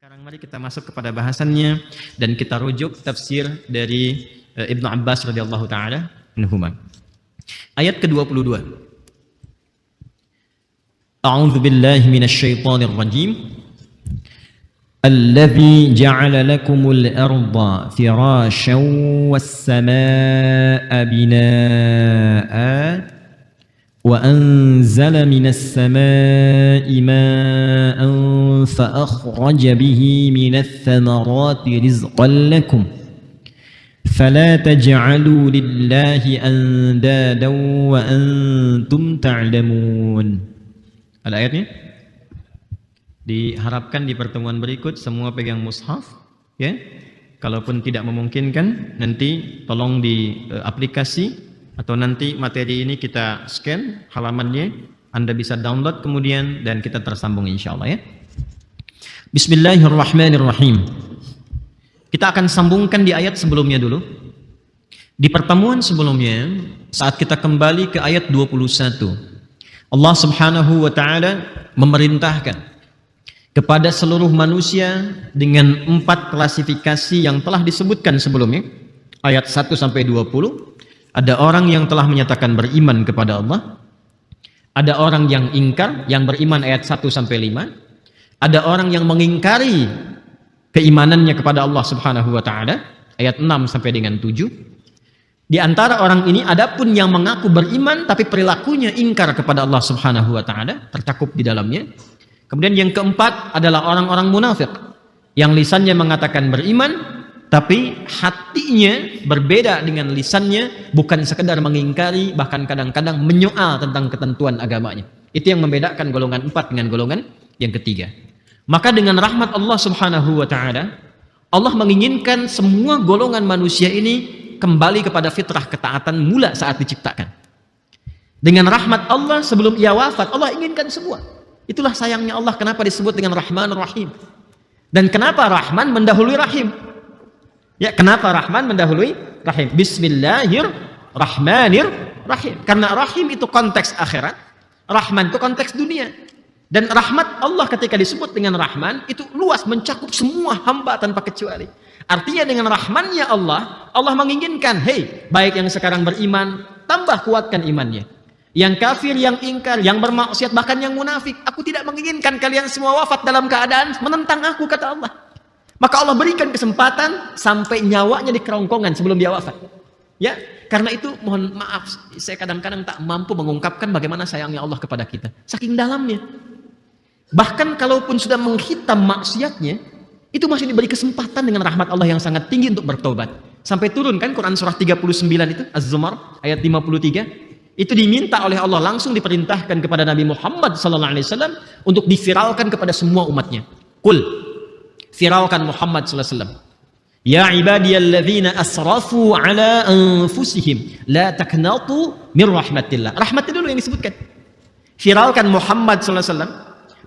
Sekarang mari kita masuk kepada bahasannya dan kita rujuk tafsir dari Ibnu Abbas radhiyallahu taala anhuma. Ayat ke-22. A'udzu billahi minasy syaithanir rajim. Allazi ja'ala lakumul arda firasyan was samaa'a binaa'a وأنزل من السماء ماء فأخرج به من الثمرات رزقا لكم فلا تجعلوا لله أندادا وأنتم تعلمون. Ada ayatnya? Diharapkan di pertemuan berikut semua pegang mushaf, ya. Kalaupun tidak memungkinkan, nanti tolong di aplikasi atau nanti materi ini kita scan halamannya, Anda bisa download kemudian dan kita tersambung insyaallah ya. Bismillahirrahmanirrahim. Kita akan sambungkan di ayat sebelumnya dulu. Di pertemuan sebelumnya saat kita kembali ke ayat 21, Allah Subhanahu wa taala memerintahkan kepada seluruh manusia dengan 4 klasifikasi yang telah disebutkan sebelumnya. Ayat 1 sampai 20. Ada orang yang telah menyatakan beriman kepada Allah. Ada orang yang ingkar, yang beriman ayat 1 sampai 5. Ada orang yang mengingkari keimanannya kepada Allah Subhanahu wa taala ayat 6 sampai dengan 7. Di antara orang ini adapun yang mengaku beriman tapi perilakunya ingkar kepada Allah Subhanahu wa taala, tercakup di dalamnya. Kemudian yang keempat adalah orang-orang munafik yang lisannya mengatakan beriman tapi hatinya berbeda dengan lisannya, bukan sekedar mengingkari, bahkan kadang-kadang menyoal tentang ketentuan agamanya. Itu yang membedakan golongan 4 dengan golongan yang ketiga. Maka dengan rahmat Allah Subhanahu wa taala, Allah menginginkan semua golongan manusia ini kembali kepada fitrah ketaatan mula saat diciptakan. Dengan rahmat Allah sebelum ia wafat, Allah inginkan semua. Itulah sayangnya Allah kenapa disebut dengan Rahman Rahim. Dan kenapa Rahman mendahului Rahim? Ya, kenapa Rahman mendahului Rahim? Bismillahirrahmanirrahim. Karena Rahim itu konteks akhirat, Rahman itu konteks dunia. Dan rahmat Allah ketika disebut dengan Rahman itu luas, mencakup semua hamba tanpa kecuali. Artinya dengan Rahmannya Allah, Allah menginginkan, hey, baik yang sekarang beriman, tambah kuatkan imannya. Yang kafir, yang ingkar, yang bermaksiat, bahkan yang munafik, aku tidak menginginkan kalian semua wafat dalam keadaan menentang aku, kata Allah. Maka Allah berikan kesempatan sampai nyawanya di kerongkongan sebelum dia wafat. Ya, karena itu mohon maaf, saya kadang-kadang tak mampu mengungkapkan bagaimana sayangnya Allah kepada kita. Saking dalamnya. Bahkan kalaupun sudah menghitam maksiatnya, itu masih diberi kesempatan dengan rahmat Allah yang sangat tinggi untuk bertobat. Sampai turun kan Quran surah 39 itu, Az-Zumar ayat 53. Itu diminta oleh Allah, langsung diperintahkan kepada Nabi Muhammad SAW untuk diviralkan kepada semua umatnya. Viralkan Muhammad SAW. Ya ibadiyalladzina asrafu ala anfusihim la taqnatu min rahmatillah. Rahmat itu dulu yang disebutkan. Viralkan Muhammad SAW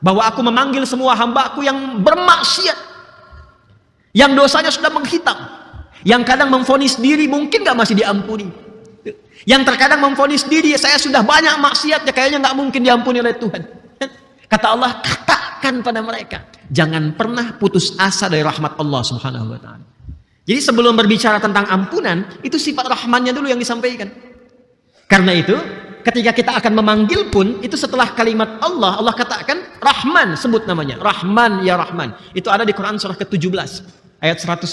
bahwa aku memanggil semua hambaku yang bermaksiat, yang dosanya sudah menghitam, yang kadang memvonis diri mungkin gak masih diampuni, yang terkadang memvonis diri saya sudah banyak maksiatnya kayaknya gak mungkin diampuni oleh Tuhan. Kata Allah, katakan pada mereka, jangan pernah putus asa dari rahmat Allah Subhanahu wa taala. Jadi sebelum berbicara tentang ampunan, itu sifat rahmannya dulu yang disampaikan. Karena itu, ketika kita akan memanggil pun, itu setelah kalimat Allah, Allah katakan Rahman, sebut namanya. Rahman ya Rahman. Itu ada di Quran surah ke-17 ayat 110.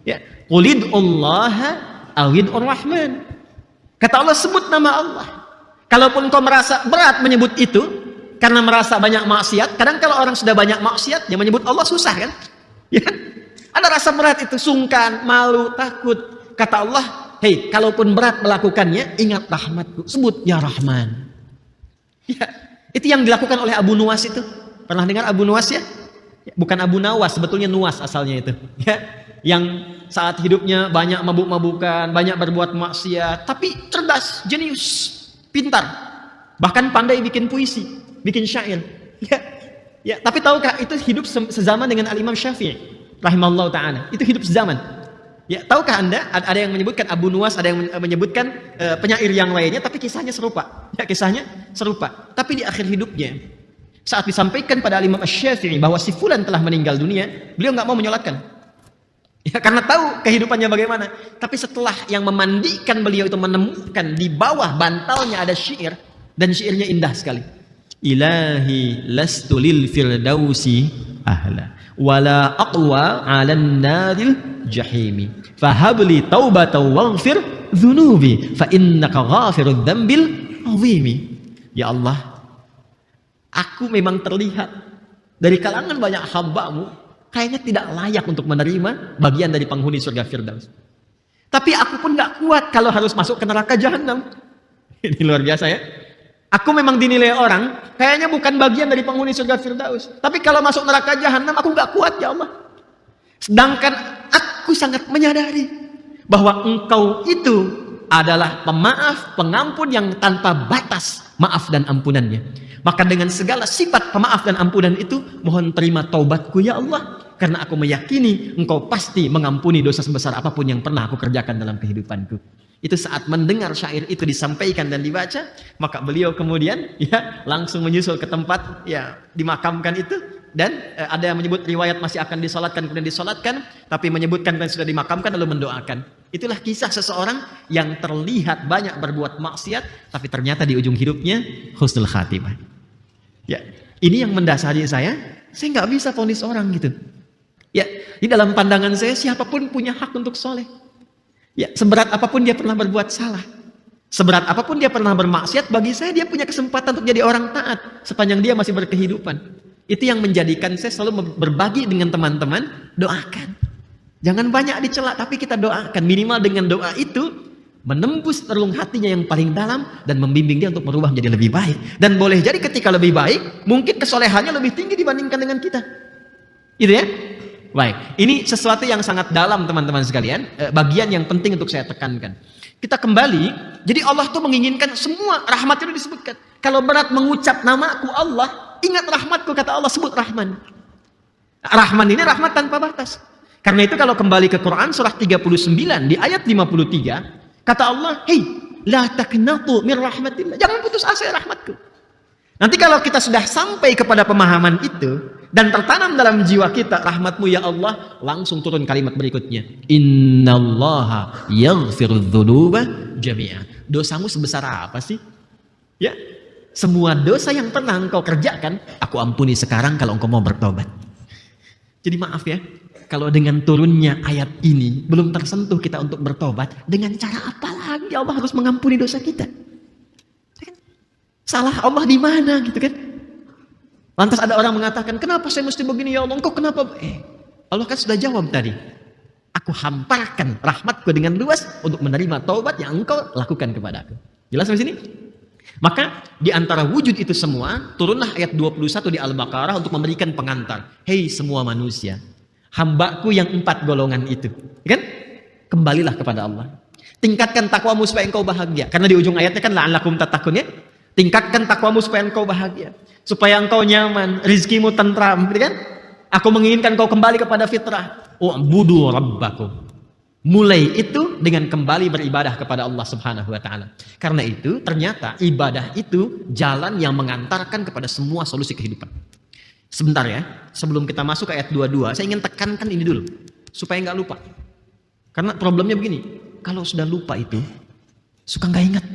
Ya, Qulid'ullaha awid'ur Rahman. Kata Allah, sebut nama Allah. Kalaupun kau merasa berat menyebut itu karena merasa banyak maksiat, kadang kalau orang sudah banyak maksiat, dia menyebut Allah susah kan? Ya. Ada rasa berat itu, sungkan, malu, takut. Kata Allah, hei, kalaupun berat melakukannya, ingat rahmatku, sebut ya Rahman. Ya, itu yang dilakukan oleh Abu Nuwas itu. Pernah dengar Abu Nuwas ya? Bukan Abu Nawas, sebetulnya Nuwas asalnya itu. Ya, yang saat hidupnya banyak mabuk-mabukan, banyak berbuat maksiat, tapi cerdas, jenius, pintar, bahkan pandai bikin puisi, bikin syair. Ya, tapi tahukah itu hidup sezaman dengan Al-Imam Syafi'i rahimallahu taala. Itu hidup sezaman. Ya, tahukah Anda ada yang menyebutkan Abu Nuwas, ada yang menyebutkan penyair yang lainnya, tapi kisahnya serupa. Ya, kisahnya serupa. Tapi di akhir hidupnya Saat disampaikan pada Imam Asy-Syafi'i bahwa si fulan telah meninggal dunia, beliau nggak mau menyolatkan. Ya, karena tahu kehidupannya bagaimana. Tapi setelah yang memandikan beliau itu menemukan di bawah bantalnya ada syair, dan syairnya indah sekali. Ilahi lastu lil firdausi ahla wala aqwa 'alan naril jahimi fahabli taubatan waghfir dzunubi fa innaka ghafirudz dzambil 'azimi. Ya Allah, aku memang terlihat dari kalangan banyak hamba-Mu kayaknya tidak layak untuk menerima bagian dari penghuni surga Firdaus. Tapi aku pun gak kuat kalau harus masuk ke neraka jahanam. Ini luar biasa ya. Aku memang dinilai orang kayaknya bukan bagian dari penghuni surga Firdaus. Tapi kalau masuk neraka jahanam aku gak kuat ya Allah. Sedangkan aku sangat menyadari bahwa Engkau itu adalah pemaaf, pengampun yang tanpa batas maaf dan ampunannya. Maka dengan segala sifat pemaaf dan ampunan itu, mohon terima taubatku ya Allah. Karena aku meyakini Engkau pasti mengampuni dosa sebesar apapun yang pernah aku kerjakan dalam kehidupanku. Itu saat mendengar syair itu disampaikan dan dibaca, maka beliau kemudian ya langsung menyusul ke tempat ya dimakamkan itu. Dan ada yang menyebut riwayat masih akan disolatkan kemudian disolatkan, tapi menyebutkan dan sudah dimakamkan lalu mendoakan. Itulah kisah seseorang yang terlihat banyak berbuat maksiat, tapi ternyata di ujung hidupnya husnul khatimah. Ya, ini yang mendasari saya nggak bisa vonis orang gitu. Ya, di dalam pandangan saya siapapun punya hak untuk soleh. Ya, seberat apapun dia pernah berbuat salah, seberat apapun dia pernah bermaksiat, bagi saya dia punya kesempatan untuk jadi orang taat sepanjang dia masih berkehidupan. Itu yang menjadikan saya selalu berbagi dengan teman-teman, doakan. Jangan banyak dicela, tapi kita doakan. Minimal dengan doa itu menembus relung hatinya yang paling dalam dan membimbing dia untuk merubah menjadi lebih baik. Dan boleh jadi ketika lebih baik, mungkin kesolehannya lebih tinggi dibandingkan dengan kita. Gitu ya? Baik, ini sesuatu yang sangat dalam teman-teman sekalian, bagian yang penting untuk saya tekankan. Kita kembali, jadi Allah tuh menginginkan semua rahmat itu disebutkan. Kalau berat mengucap namaku Allah, ingat rahmatku, kata Allah, sebut Rahman. Rahman ini rahmat tanpa batas. Karena itu kalau kembali ke Quran surah 39 di ayat 53, kata Allah, hei, la taqnatu min rahmatillah. Jangan putus asa ya rahmatku. Nanti kalau kita sudah sampai kepada pemahaman itu dan tertanam dalam jiwa kita rahmatmu ya Allah, langsung turun kalimat berikutnya, innallaha yaghfirudz dzunuba jami'a. Dosamu sebesar apa sih? Ya, semua dosa yang pernah engkau kerjakan aku ampuni sekarang kalau engkau mau bertobat. Jadi maaf ya, kalau dengan turunnya ayat ini belum tersentuh kita untuk bertobat, dengan cara apa lagi Allah harus mengampuni dosa kita? Salah Allah di mana gitu kan? Lantas ada orang mengatakan, kenapa saya mesti begini ya Allah? Engkau kenapa? Allah kan sudah jawab tadi. Aku hamparkan rahmatku dengan luas untuk menerima taubat yang engkau lakukan kepada aku. Jelas sampai sini? Maka di antara wujud itu semua, turunlah ayat 21 di Al-Baqarah untuk memberikan pengantar. Hei semua manusia, hambaku yang 4 golongan itu. Kan? Kembalilah kepada Allah. Tingkatkan takwamu supaya engkau bahagia. Karena di ujung ayatnya kan la'allakum tattaqun ya. Tingkatkan takwamu supaya engkau bahagia, supaya engkau nyaman, rizkimu tentram, gitu kan? Aku menginginkan kau kembali kepada fitrah. U'budu rabbakum. Mulai itu dengan kembali beribadah kepada Allah Subhanahu wa taala. Karena itu ternyata ibadah itu jalan yang mengantarkan kepada semua solusi kehidupan. Sebentar ya, sebelum kita masuk ke ayat 22, saya ingin tekankan ini dulu supaya nggak lupa. Karena problemnya begini, kalau sudah lupa itu suka nggak ingat.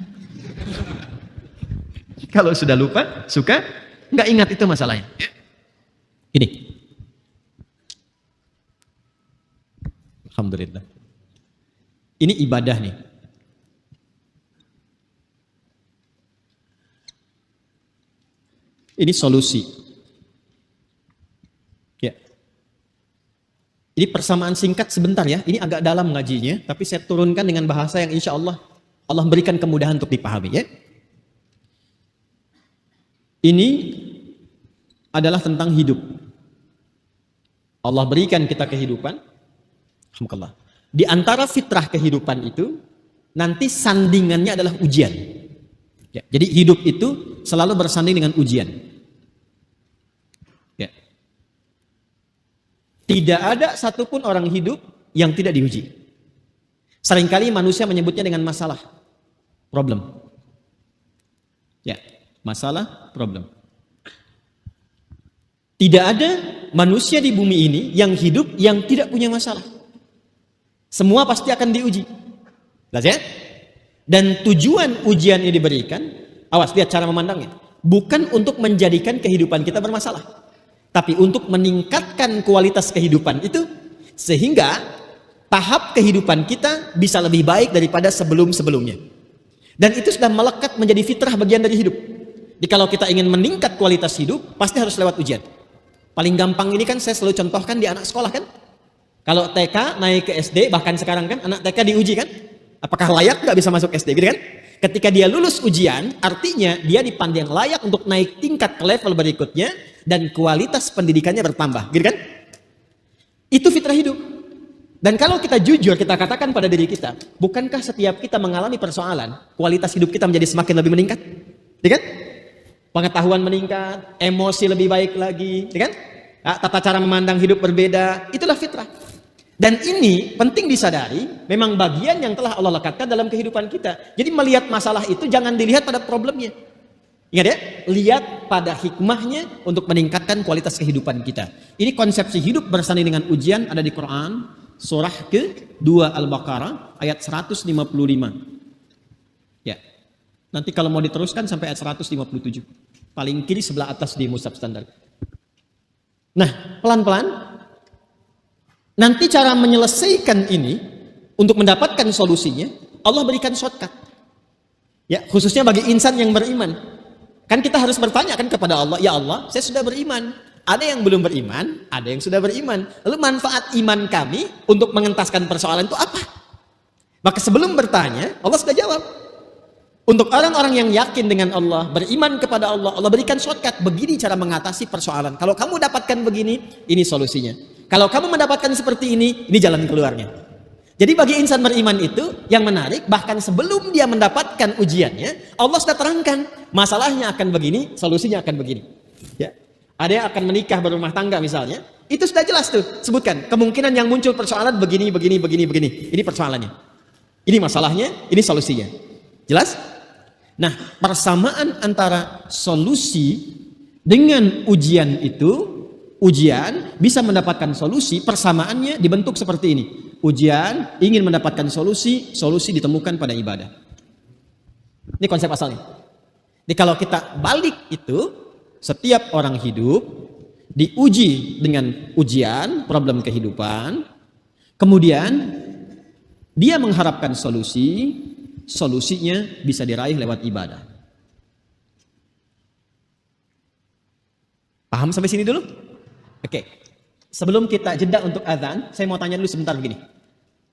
Kalau sudah lupa, suka nggak ingat, itu masalahnya. Ini, alhamdulillah. Ini ibadah nih. Ini solusi. Ya. Ini persamaan singkat sebentar ya. Ini agak dalam ngajinya, tapi saya turunkan dengan bahasa yang insya Allah berikan kemudahan untuk dipahami ya. Ini adalah tentang hidup. Allah berikan kita kehidupan. Alhamdulillah. Di antara fitrah kehidupan itu, nanti sandingannya adalah ujian. Ya, jadi hidup itu selalu bersanding dengan ujian. Ya. Tidak ada satupun orang hidup yang tidak diuji. Seringkali manusia menyebutnya dengan masalah, problem. Ya. Masalah, problem. Tidak ada manusia di bumi ini yang hidup yang tidak punya masalah. Semua pasti akan diuji. Jelas ya? Dan tujuan ujian ini diberikan, awas lihat cara memandangnya, bukan untuk menjadikan kehidupan kita bermasalah, tapi untuk meningkatkan kualitas kehidupan itu, sehingga tahap kehidupan kita bisa lebih baik daripada sebelum-sebelumnya. Dan itu sudah melekat menjadi fitrah bagian dari hidup. Jadi kalau kita ingin meningkat kualitas hidup, pasti harus lewat ujian. Paling gampang ini kan saya selalu contohkan di anak sekolah kan. Kalau TK naik ke SD, bahkan sekarang kan anak TK diuji kan. Apakah layak nggak bisa masuk SD gitu kan. Ketika dia lulus ujian, artinya dia dipandang layak untuk naik tingkat ke level berikutnya. Dan kualitas pendidikannya bertambah gitu kan. Itu fitrah hidup. Dan kalau kita jujur, kita katakan pada diri kita, bukankah setiap kita mengalami persoalan, kualitas hidup kita menjadi semakin lebih meningkat? Ya kan? Pengetahuan meningkat, emosi lebih baik lagi, ya kan? Tata cara memandang hidup berbeda, itulah fitrah. Dan ini penting disadari, memang bagian yang telah Allah lekatkan dalam kehidupan kita. Jadi melihat masalah itu jangan dilihat pada problemnya. Ingat ya, lihat pada hikmahnya untuk meningkatkan kualitas kehidupan kita. Ini konsepsi hidup bersanding dengan ujian ada di Quran, surah ke-2 Al-Baqarah ayat 155. Ya. Nanti kalau mau diteruskan sampai ayat 157. Paling kiri sebelah atas di mushaf standar. Nah, pelan-pelan nanti cara menyelesaikan ini untuk mendapatkan solusinya, Allah berikan shortcut. Ya, khususnya bagi insan yang beriman. Kan kita harus bertanya kan kepada Allah, ya Allah, saya sudah beriman. Ada yang belum beriman, ada yang sudah beriman. Lalu manfaat iman kami untuk mengentaskan persoalan itu apa? Maka sebelum bertanya, Allah sudah jawab. Untuk orang-orang yang yakin dengan Allah, beriman kepada Allah, Allah berikan shortcut. Begini cara mengatasi persoalan. Kalau kamu dapatkan begini, ini solusinya. Kalau kamu mendapatkan seperti ini jalan keluarnya. Jadi bagi insan beriman itu yang menarik, bahkan sebelum dia mendapatkan ujiannya, Allah sudah terangkan masalahnya akan begini, solusinya akan begini. Ya. Ada yang akan menikah berumah tangga misalnya, itu sudah jelas tuh, sebutkan kemungkinan yang muncul persoalan begini. Ini persoalannya. Ini masalahnya, ini solusinya. Jelas? Nah, persamaan antara solusi dengan ujian itu, ujian bisa mendapatkan solusi, persamaannya dibentuk seperti ini. Ujian ingin mendapatkan solusi, solusi ditemukan pada ibadah. Ini konsep asalnya. Jadi kalau kita balik itu, setiap orang hidup diuji dengan ujian, problem kehidupan, kemudian dia mengharapkan solusi, solusinya bisa diraih lewat ibadah. Paham sampai sini dulu? Oke. Sebelum kita jeda untuk azan, saya mau tanya dulu sebentar begini.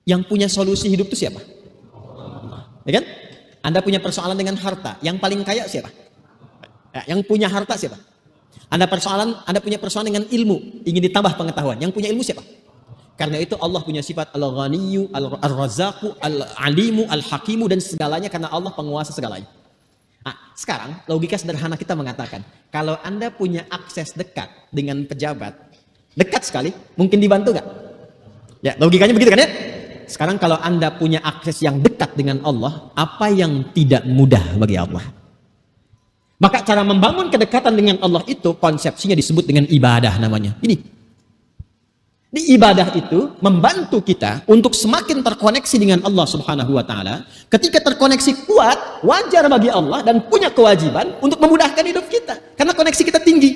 Yang punya solusi hidup itu siapa? Ya kan? Anda punya persoalan dengan harta, yang paling kaya siapa? Yang punya harta siapa? Anda punya persoalan dengan ilmu, ingin ditambah pengetahuan. Yang punya ilmu siapa? Karena itu Allah punya sifat Al-Ghaniyyu, Al-Razzaqu, Al-Alimu, Al-Hakimu, dan segalanya karena Allah penguasa segalanya. Nah, sekarang logika sederhana kita mengatakan, kalau Anda punya akses dekat dengan pejabat, dekat sekali, mungkin dibantu nggak? Ya, logikanya begitu kan ya? Sekarang kalau Anda punya akses yang dekat dengan Allah, apa yang tidak mudah bagi Allah? Maka cara membangun kedekatan dengan Allah itu konsepsinya disebut dengan ibadah namanya. Ini. Di ibadah itu membantu kita untuk semakin terkoneksi dengan Allah Subhanahu wa taala. Ketika terkoneksi kuat, wajar bagi Allah dan punya kewajiban untuk memudahkan hidup kita karena koneksi kita tinggi.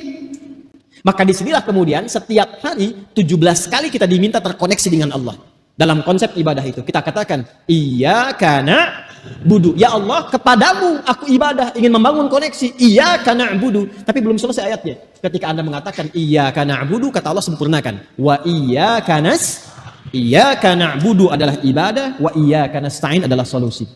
Maka disinilah kemudian setiap hari 17 kali kita diminta terkoneksi dengan Allah. Dalam konsep ibadah itu kita katakan iyyaka na'budu, ya Allah kepadamu aku ibadah, ingin membangun koneksi. Iyyaka na'budu, tapi belum selesai ayatnya. Ketika Anda mengatakan iyyaka na'budu, kata Allah sempurnakan. Wa iyyaka na'budu adalah ibadah, wa iyyaka nasta'in adalah solusi.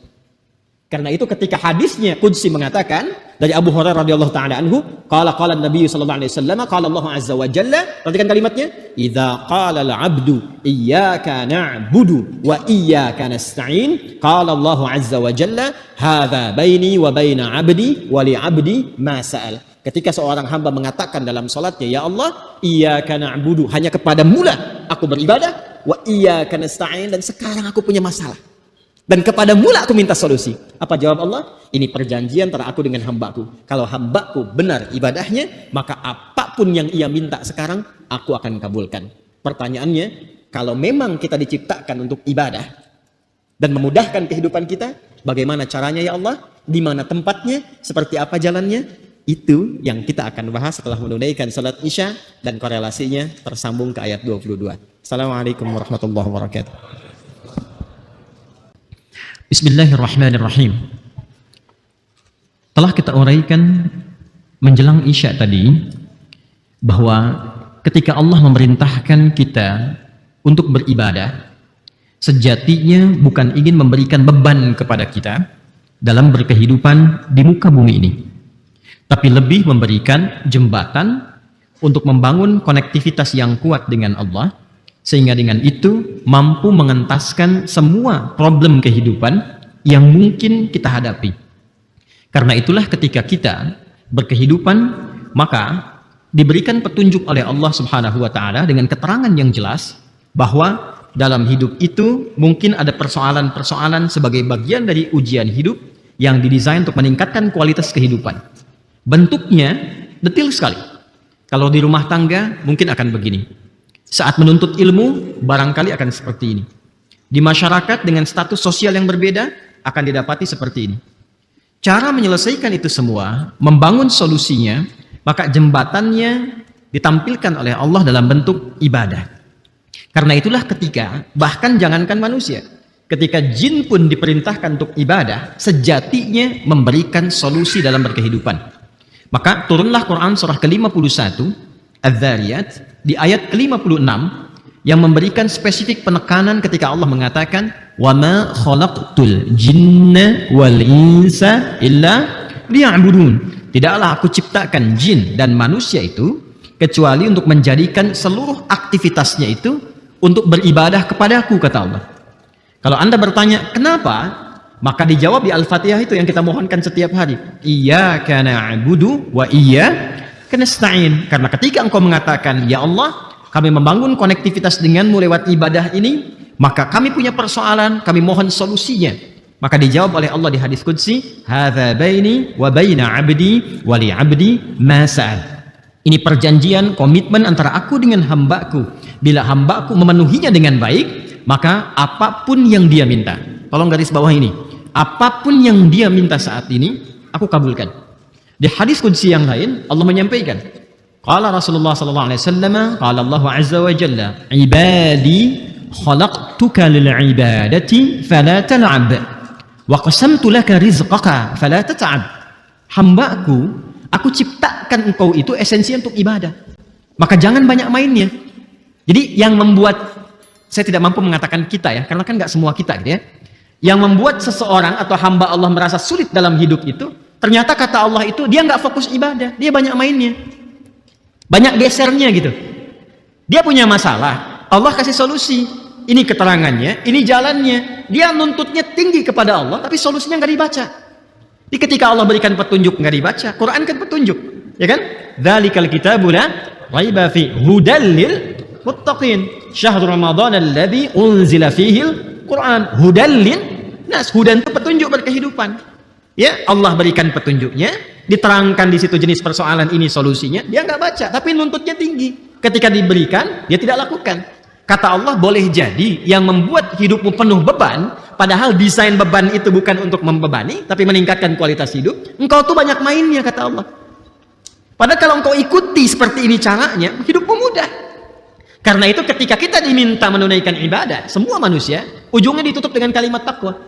Karena itu ketika hadisnya Qudsi mengatakan dari Abu Hurairah radhiyallahu taala anhu, qala Nabi sallallahu alaihi wasallam, qala Allah azza wa jalla, perhatikan kalimatnya, idza qala al-'abdu iyyaka na'budu wa iyyaka nasta'in, qala Allah azza wa jalla, hadza baini wa baina 'abdi wa li 'abdi ma sa'al. Ketika seorang hamba mengatakan dalam salatnya, ya Allah, iyyaka na'budu, hanya kepadamu lah aku beribadah, wa iyyaka nasta'in, dan sekarang aku punya masalah. Dan kepada mula aku minta solusi. Apa jawab Allah? Ini perjanjian antara aku dengan hambaku. Kalau hambaku benar ibadahnya, maka apapun apapun yang ia minta sekarang, aku akan kabulkan. Pertanyaannya, kalau memang kita diciptakan untuk ibadah dan memudahkan kehidupan kita, bagaimana caranya ya Allah? Di mana tempatnya? Seperti apa jalannya? Itu yang kita akan bahas setelah menunaikan salat Isya dan korelasinya tersambung ke ayat 22. Assalamualaikum warahmatullahi wabarakatuh. Bismillahirrahmanirrahim. Telah kita uraikan menjelang Isya tadi bahwa ketika Allah memerintahkan kita untuk beribadah, sejatinya bukan ingin memberikan beban kepada kita dalam berkehidupan di muka bumi ini, tapi lebih memberikan jembatan untuk membangun konektivitas yang kuat dengan Allah, sehingga dengan itu mampu mengentaskan semua problem kehidupan yang mungkin kita hadapi. Karena itulah ketika kita berkehidupan, maka diberikan petunjuk oleh Allah Subhanahu wa Ta'ala dengan keterangan yang jelas bahwa dalam hidup itu mungkin ada persoalan-persoalan sebagai bagian dari ujian hidup yang didesain untuk meningkatkan kualitas kehidupan. Bentuknya detil sekali. Kalau di rumah tangga mungkin akan begini. Saat menuntut ilmu barangkali akan seperti ini. Di masyarakat dengan status sosial yang berbeda akan didapati seperti ini. Cara menyelesaikan itu semua, membangun solusinya, maka jembatannya ditampilkan oleh Allah dalam bentuk ibadah. Karena itulah ketika, bahkan jangankan manusia, ketika jin pun diperintahkan untuk ibadah, sejatinya memberikan solusi dalam berkehidupan. Maka turunlah Quran surah ke-51, Adz-Dzariyat, di ayat ke-56, yang memberikan spesifik penekanan ketika Allah mengatakan, وَمَا خَلَقْتُ الْجِنَّ وَالْإِنسَ إِلَّا لِيَعْبُدُونَ. Tidaklah aku ciptakan jin dan manusia itu kecuali untuk menjadikan seluruh aktivitasnya itu untuk beribadah kepadaku, kata Allah. Kalau Anda bertanya, kenapa? Maka dijawab di Al-Fatihah itu yang kita mohonkan setiap hari. Iyyaka na'budu wa iyyaka nasta'in. Karena ketika engkau mengatakan, ya Allah, kami membangun konektivitas denganmu lewat ibadah ini, maka kami punya persoalan, kami mohon solusinya. Maka dijawab oleh Allah di hadis qudsi, hadza baini wa baina 'abdi wa li 'abdi ma sa'al. Ini perjanjian, komitmen antara aku dengan hambaku. Bila hambaku memenuhinya dengan baik, maka apapun yang dia minta. Tolong garis bawah ini. Apapun yang dia minta saat ini, aku kabulkan. Di hadis qudsi yang lain, Allah menyampaikan, qala Rasulullah sallallahu alaihi wasallam, qala Allah azza wa jalla, ibadi khalaqtuka lil ibadati fala tal'ab wa qasamtu laka rizqaka fala tat'ab. Hambaku, aku ciptakan engkau itu esensi untuk ibadah, maka jangan banyak mainnya. Jadi yang membuat, saya tidak mampu mengatakan kita ya, karena kan nggak semua kita gitu ya, yang membuat seseorang atau hamba Allah merasa sulit dalam hidup itu, ternyata kata Allah itu dia nggak fokus ibadah, dia banyak mainnya, banyak gesernya gitu. Dia punya masalah, Allah kasih solusi, ini keterangannya, ini jalannya. Dia nuntutnya tinggi kepada Allah, tapi solusinya nggak dibaca. Di ketika Allah berikan petunjuk nggak dibaca. Quran kan petunjuk, ya kan? Dzalikal kitabu la raiba fi hudal lil muttaqin. Syahrul Ramadan alladzi unzila fihil Quran hudal lin nas. Hudan itu petunjuk berkehidupan. Ya, Allah berikan petunjuknya, diterangkan di situ jenis persoalan ini solusinya, dia nggak baca, tapi nuntutnya tinggi. Ketika diberikan, dia tidak lakukan. Kata Allah, boleh jadi yang membuat hidupmu penuh beban, padahal desain beban itu bukan untuk membebani, tapi meningkatkan kualitas hidup. Engkau tuh banyak mainnya, kata Allah. Padahal kalau engkau ikuti seperti ini caranya, hidupmu mudah. Karena itu ketika kita diminta menunaikan ibadah, semua manusia, ujungnya ditutup dengan kalimat takwa.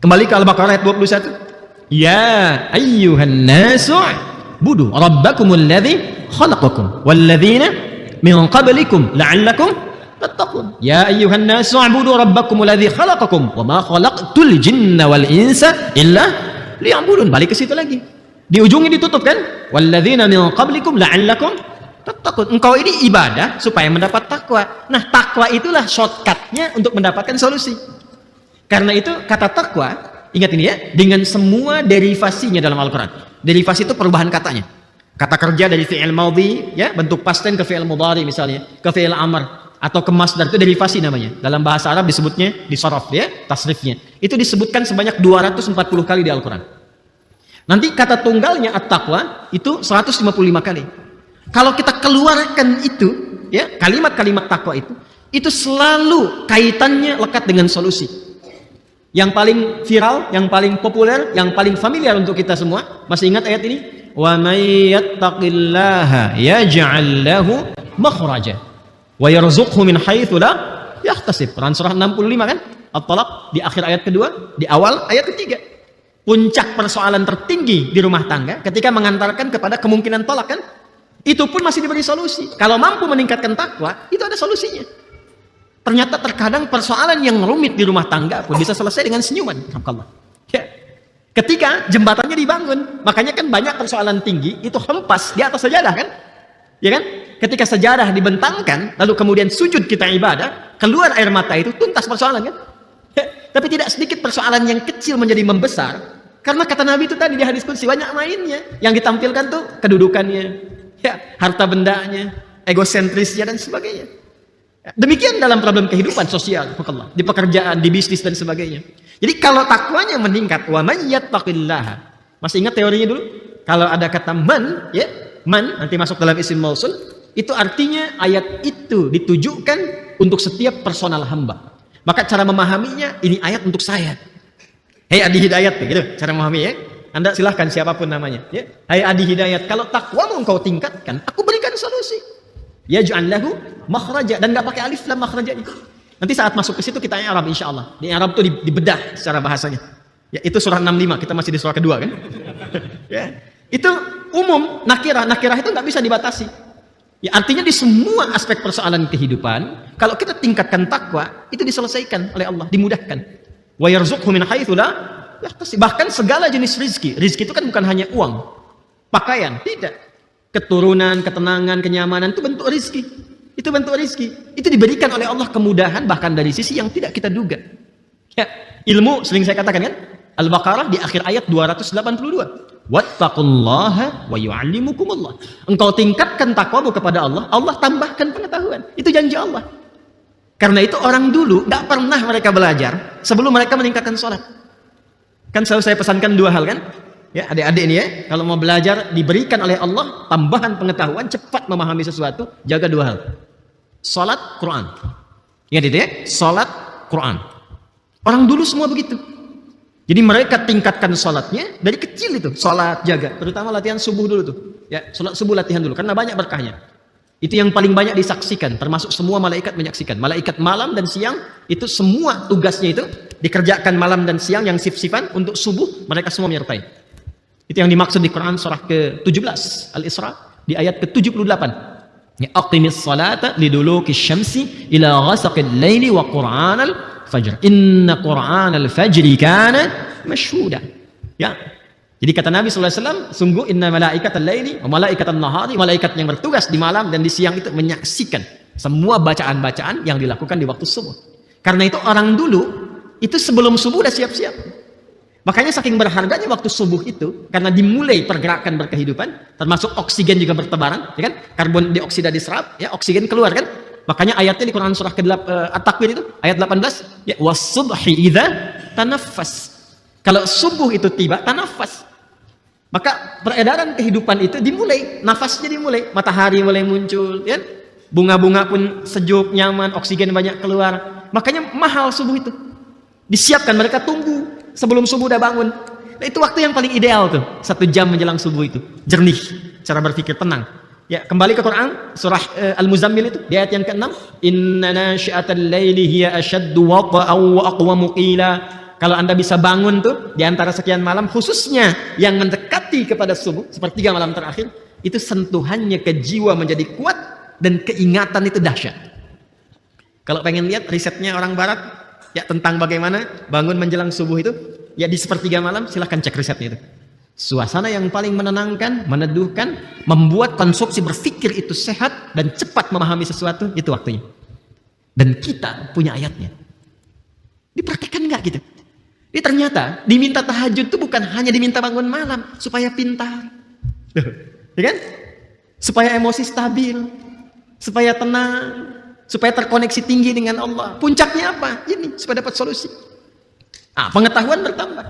Kembali ke Al-Baqarah ayat 21. Ya ayyuhan nasu budu rabbakumul ladzi khalaqakum walladzina min qablikum la'allakum tattaqun. Ya ayyuhan nasu budu rabbakumul ladzi khalaqakum wama khalaqtul jinna wal insa illa liya'budun. Balik ke situ lagi. Di ujungnya ditutup kan? Walladzina min qablikum la'allakum tattaqun. Engkau ini ibadah supaya mendapat takwa. Nah, takwa itulah shortcutnya untuk mendapatkan solusi. Karena itu kata takwa, ingat ini ya, dengan semua derivasinya dalam Al-Quran. Derivasi itu perubahan katanya. Kata kerja dari fi'il madhi, ya, bentuk past tense ke fi'il mudhari misalnya, ke fi'il amr, atau ke masdar, itu derivasi namanya. Dalam bahasa Arab disebutnya disorof, ya, tasrifnya. Itu disebutkan sebanyak 240 kali di Al-Quran. Nanti kata tunggalnya at-taqwa itu 155 kali. Kalau kita keluarkan itu, ya, kalimat-kalimat takwa itu selalu kaitannya lekat dengan solusi. Yang paling viral, yang paling populer, yang paling familiar untuk kita semua, masih ingat ayat ini? Wa may yattaqillaha yaj'al lahu makhraja wa yarzuqhu min haitsu la yahtasib. Quran surah 65 kan? At-Talaq di akhir ayat kedua, di awal ayat ketiga. Puncak persoalan tertinggi di rumah tangga ketika mengantarkan kepada kemungkinan tolak kan? Itu pun masih diberi solusi. Kalau mampu meningkatkan takwa, itu ada solusinya. Ternyata terkadang persoalan yang rumit di rumah tangga pun bisa selesai dengan senyuman. Ya. Ketika jembatannya dibangun, makanya kan banyak persoalan tinggi itu hempas di atas sejadah kan? Ya kan? Ketika sejadah dibentangkan, lalu kemudian sujud kita ibadah, keluar air mata itu tuntas persoalan kan? Ya. Tapi tidak sedikit persoalan yang kecil menjadi membesar, karena kata Nabi itu tadi di hadis qudsi banyak mainnya. Yang ditampilkan tuh kedudukannya, ya, harta bendanya, egosentrisnya dan sebagainya. Demikian dalam problem kehidupan sosial, di pekerjaan, di bisnis dan sebagainya. Jadi kalau takwanya meningkat, wa may yattaqillaha. Masih ingat teorinya dulu? Kalau ada kata man, ya, man nanti masuk dalam isim mausul, itu artinya ayat itu ditujukan untuk setiap personal hamba. Maka cara memahaminya, ini ayat untuk saya. Hei Adi Hidayat, gitu cara memahami ya. Anda silahkan siapapun namanya, ya. Hai Adi Hidayat, kalau takwamu engkau tingkatkan, aku berikan solusi. Yaj'al lahu makhraja, dan enggak pakai alif lam makhraja itu. Nanti saat masuk ke situ kita Arab insyaallah. Di Arab itu dibedah secara bahasanya. Ya, itu surah 65, kita masih di surah kedua kan? Ya. Itu umum, nakirah itu enggak bisa dibatasi. Ya, artinya di semua aspek persoalan kehidupan, kalau kita tingkatkan takwa, itu diselesaikan oleh Allah, dimudahkan. Wa yarzuqhu min haitsu la yahtasib. Bahkan segala jenis rizki. Rizki itu kan bukan hanya uang, pakaian, tidak. Keturunan, ketenangan, kenyamanan itu bentuk rizki. Itu bentuk rizki. Itu diberikan oleh Allah kemudahan bahkan dari sisi yang tidak kita duga. Ya, ilmu sering saya katakan kan? Al-Baqarah di akhir ayat 282. Wattaqullaha wa yu'allimukumullah. Engkau tingkatkan takwamu kepada Allah, Allah tambahkan pengetahuan. Itu janji Allah. Karena itu orang dulu enggak pernah mereka belajar sebelum mereka meningkatkan sholat. Kan selalu saya pesankan dua hal kan? Ya, adik-adik ini ya, kalau mau belajar diberikan oleh Allah tambahan pengetahuan, cepat memahami sesuatu, jaga dua hal. Salat, Quran. Ingat itu ya, salat, Quran. Orang dulu semua begitu. Jadi mereka tingkatkan salatnya dari kecil itu, salat jaga, terutama latihan subuh dulu tuh. Ya, salat subuh latihan dulu karena banyak berkahnya. Itu yang paling banyak disaksikan, termasuk semua malaikat menyaksikan. Malaikat malam dan siang itu semua tugasnya itu dikerjakan malam dan siang yang sif-sifan untuk subuh mereka semua menyertai. Itu yang dimaksud di Quran surah ke-17 Al-Isra di ayat ke-78. Ya, aqimis salata liduluki syamsi ila ghasaqil laili wa qur'anal fajr. Inna qur'anal fajri kana mashhuda. Ya. Jadi kata Nabi SAW, sungguh inna malaikatal laili wa malaikatan nahari, malaikat yang bertugas di malam dan di siang itu menyaksikan semua bacaan-bacaan yang dilakukan di waktu subuh. Karena itu orang dulu itu sebelum subuh udah siap-siap. Makanya saking berharganya waktu subuh itu, karena dimulai pergerakan berkehidupan, termasuk oksigen juga bertebaran, ya kan? Karbon dioksida diserap, ya, oksigen keluar kan? Makanya ayatnya di Quran surah At-Takwir itu, ayat 18, ya, was-subhi idza tanaffas. Kalau subuh itu tiba, tanafas. Maka peredaran kehidupan itu dimulai, nafasnya dimulai, matahari mulai muncul, ya. Bunga-bunga pun sejuk, nyaman, oksigen banyak keluar. Makanya mahal subuh itu. Disiapkan, mereka tunggu sebelum subuh udah bangun. Nah, itu waktu yang paling ideal tuh, 1 jam menjelang subuh itu, jernih, cara berpikir tenang. Ya, kembali ke Quran surah Al-Muzammil itu di ayat yang ke-6, inna nasyi'atal laili hiya ashaddu wata'an wa aqwamu qila. Kalau Anda bisa bangun tuh di antara sekian malam, khususnya yang mendekati kepada subuh, sepertiga malam terakhir, itu sentuhannya ke jiwa menjadi kuat dan keingatan itu dahsyat. Kalau pengen lihat risetnya orang barat ya tentang bagaimana bangun menjelang subuh itu, ya di sepertiga malam, silahkan cek risetnya itu. Suasana yang paling menenangkan, meneduhkan, membuat konstruksi berpikir itu sehat dan cepat memahami sesuatu, itu waktunya. Dan kita punya ayatnya. Dipraktekkan nggak gitu? Ini ternyata diminta tahajud itu bukan hanya diminta bangun malam supaya pintar, ya kan? Supaya emosi stabil, supaya tenang, supaya terkoneksi tinggi dengan Allah. Puncaknya apa? Ini, supaya dapat solusi. Pengetahuan bertambah.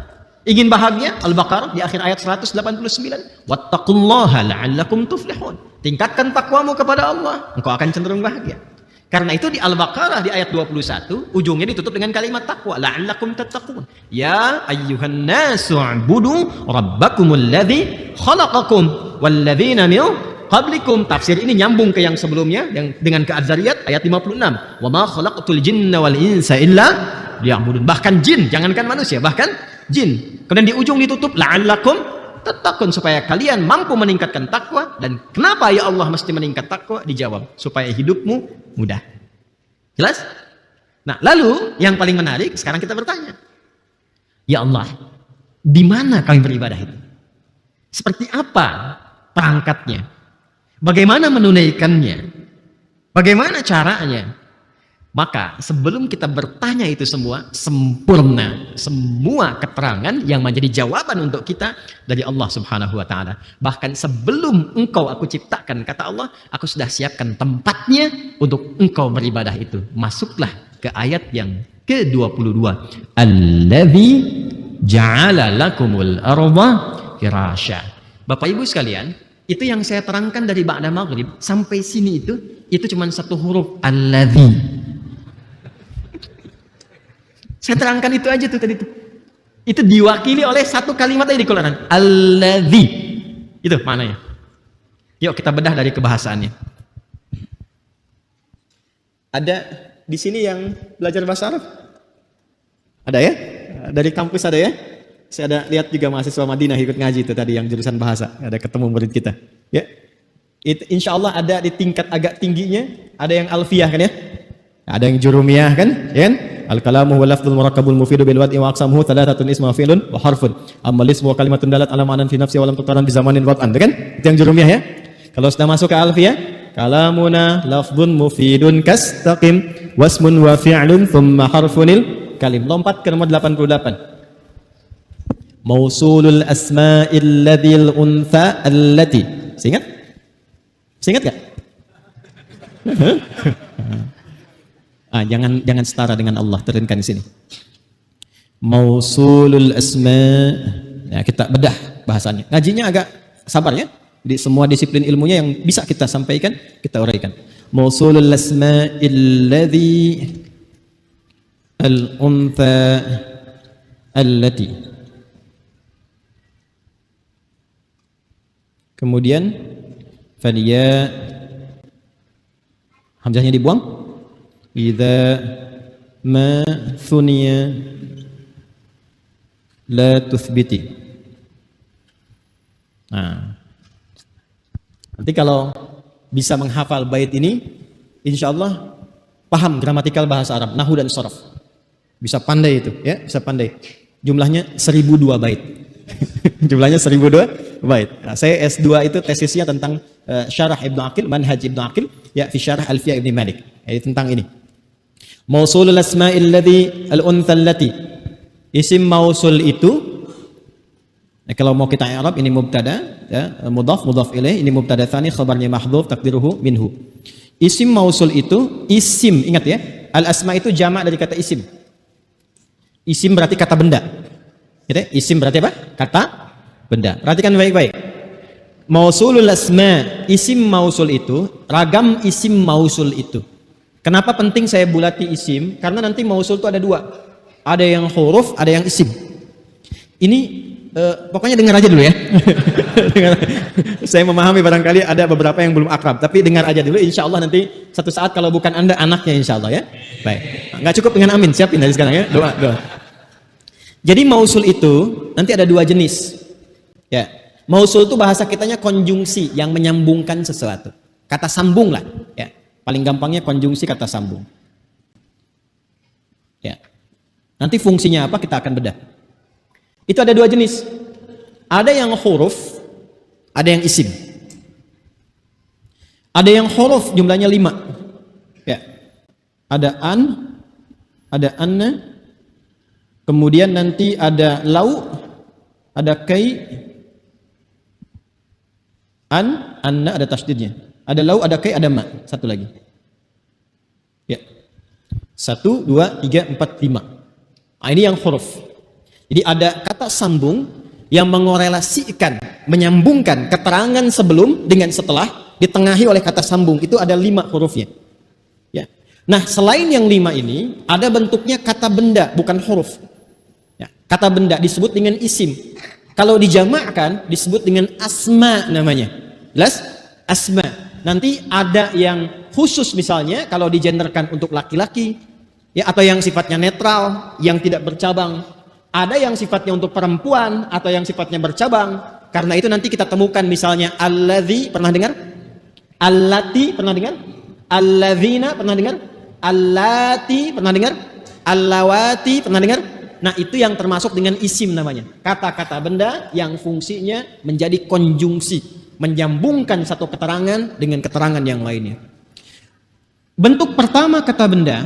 Ingin bahagia? Al-Baqarah di akhir ayat 189. Wattaqullaha la'allakum tuflihun. tingkatkan takwamu kepada Allah, engkau akan cenderung bahagia. Karena itu di Al-Baqarah di ayat 21 ujungnya ditutup dengan kalimat takwa, la'allakum tattaqun. Ya ayyuhan nasu u'budu rabbakumul ladzi khalaqakum walladzina min qablikum. Tafsir ini nyambung ke yang sebelumnya yang dengan ke Az-Zariyat ayat 56. Wa ma khalaqtul jinna wal insa illa liya'budun. Bahkan jin, jangankan manusia, bahkan jin. Kemudian di ujung ditutup la'allakum tattaqun, supaya kalian mampu meningkatkan takwa. Dan kenapa ya Allah mesti meningkat takwa? Dijawab, supaya hidupmu mudah. Jelas? Nah, lalu yang paling menarik sekarang kita bertanya, ya Allah, di mana kami beribadah itu? Seperti apa perangkatnya? Bagaimana menunaikannya? Bagaimana caranya? Maka sebelum kita bertanya itu semua, sempurna semua keterangan yang menjadi jawaban untuk kita dari Allah Subhanahu wa taala. Bahkan sebelum engkau aku ciptakan, kata Allah, aku sudah siapkan tempatnya untuk engkau beribadah itu. Masuklah ke ayat yang ke-22. Allazi ja'ala lakumul arda firasya. Bapak Ibu sekalian, itu yang saya terangkan dari ba'da maghrib sampai sini itu cuma satu huruf, allazi. Saya terangkan itu aja tuh tadi tuh. Itu diwakili oleh satu kalimat aja di Quran. Allazi. Itu maknanya. Yuk kita bedah dari kebahasaannya. Ada di sini yang belajar bahasa Arab? Ada ya? Dari kampus ada ya? Saya ada lihat juga mahasiswa Madinah ikut ngaji itu tadi yang jurusan bahasa. Ada ketemu murid kita. Ya. Insya Allah ada di tingkat agak tingginya. Ada yang alfiyah kan ya? Ada yang jurumiyah kan? Ya kan? Al-kalamu wal lafdzul murakkabul mufidu bil wad'i wa aqsamuhu thalathatun ismu fi'lun wa harfun. Amma ismu wa kalimatun dalat ala ma'nan fi nafsi wa lam tuqaran bi zamanin wad'an. Kan? Itu yang jurumiyah ya. Kalau sudah masuk ke alfiyah, kalamuna lafdzun mufidun kastaqim wasmun wa fi'lun thumma harfunil kalim. Lompat ke nomor 88. Mausulul asma'il ladzil untha allati. Ingat? Ingat enggak? Jangan setara dengan Allah, turunkan di sini. Mausulul asma. Ya, kita bedah bahasanya. Ngajinya agak sabar ya. Di semua disiplin ilmunya yang bisa kita sampaikan, kita uraikan. Mausulul asma'il ladzi al-untha allati. Kemudian faliya, hamzahnya dibuang. Idza ma thuniya la tuthbiti. Nah, nanti kalau bisa menghafal bait ini, insya Allah paham gramatikal bahasa Arab, nahu dan sharaf. Bisa pandai itu, ya, bisa pandai. Jumlahnya 1002 bait. Jumlahnya 1002 bait. Nah, saya S2 itu tesisnya tentang syarah Ibnu Aqil, manhaj Ibnu Aqil, ya fi syarah Alfiyah Ibnu Malik. Tentang ini. Mausulul asma'il ladzi al-untha allati. Isim mausul itu, kalau mau kita i'rab, ini mubtada ya, mudhaf ilaih, ini mubtada tsani, khabarnya mahdhuf, takdiruhu minhu. Isim mausul itu isim, ingat ya, al-asma itu jamak dari kata isim. Isim berarti kata benda. Gitu ya? Isim berarti apa? Kata benda. Perhatikan baik-baik. Mausulul asma, isim mausul itu, ragam isim mausul itu. Kenapa penting saya bulati isim? Karena nanti mausul itu ada dua. Ada yang huruf, ada yang isim. Ini pokoknya dengar aja dulu ya. Saya memahami barangkali ada beberapa yang belum akrab, tapi dengar aja dulu. Insya Allah nanti satu saat kalau bukan Anda anaknya, insya Allah ya. Baik. Nggak cukup dengan amin, siapin dari sekarang ya. Doa. Jadi mausul itu nanti ada dua jenis. Ya. Mausul itu bahasa kitanya konjungsi yang menyambungkan sesuatu. Kata sambung lah. Ya. Paling gampangnya konjungsi kata sambung. Ya. Nanti fungsinya apa kita akan bedah. Itu ada dua jenis. Ada yang huruf, ada yang isim. Ada yang huruf jumlahnya 5. Ya. Ada an, ada anna, kemudian nanti ada lau, ada kai, anna ada tasdidnya. Ada lau, ada kai, ada ma. Satu lagi. Ya. 1, 2, 3, 4, 5. Nah, ini yang huruf. Jadi ada kata sambung yang mengorelasikan, menyambungkan keterangan sebelum dengan setelah ditengahi oleh kata sambung. Itu ada 5 hurufnya. Ya. Nah, selain yang 5 ini, ada bentuknya kata benda, bukan huruf. Ya. Kata benda disebut dengan isim. Kalau dijamakkan disebut dengan asma namanya. Jelas? Asma. Nanti ada yang khusus misalnya kalau digenderkan untuk laki-laki, ya, atau yang sifatnya netral, yang tidak bercabang. Ada yang sifatnya untuk perempuan atau yang sifatnya bercabang. Karena itu nanti kita temukan misalnya alladzi, pernah dengar? Allati, pernah dengar? Alladzina, pernah dengar? Allati, pernah dengar? Allawati, pernah dengar? Nah, itu yang termasuk dengan isim namanya. Kata-kata benda yang fungsinya menjadi konjungsi, menyambungkan satu keterangan dengan keterangan yang lainnya. Bentuk pertama kata benda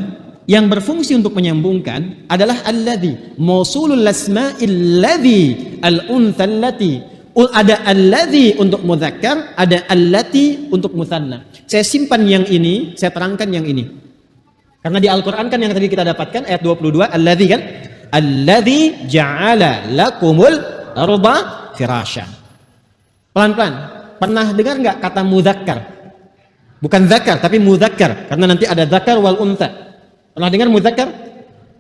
yang berfungsi untuk menyambungkan adalah alladzi, mausulul asma'il ladzi, al-untha allati. Ada alladzi untuk mudzakkar, ada allati untuk mutsanna. Saya simpan yang ini, saya terangkan yang ini. Karena di Al-Qur'an kan yang tadi kita dapatkan ayat 22, alladzi kan? Alladzi ja'ala lakumul arda firasyan. Pelan-pelan. Pernah dengar enggak kata mudzakkar? Bukan zakar, tapi mudzakkar. Karena nanti ada zakar wal untha. Pernah dengar mudzakkar?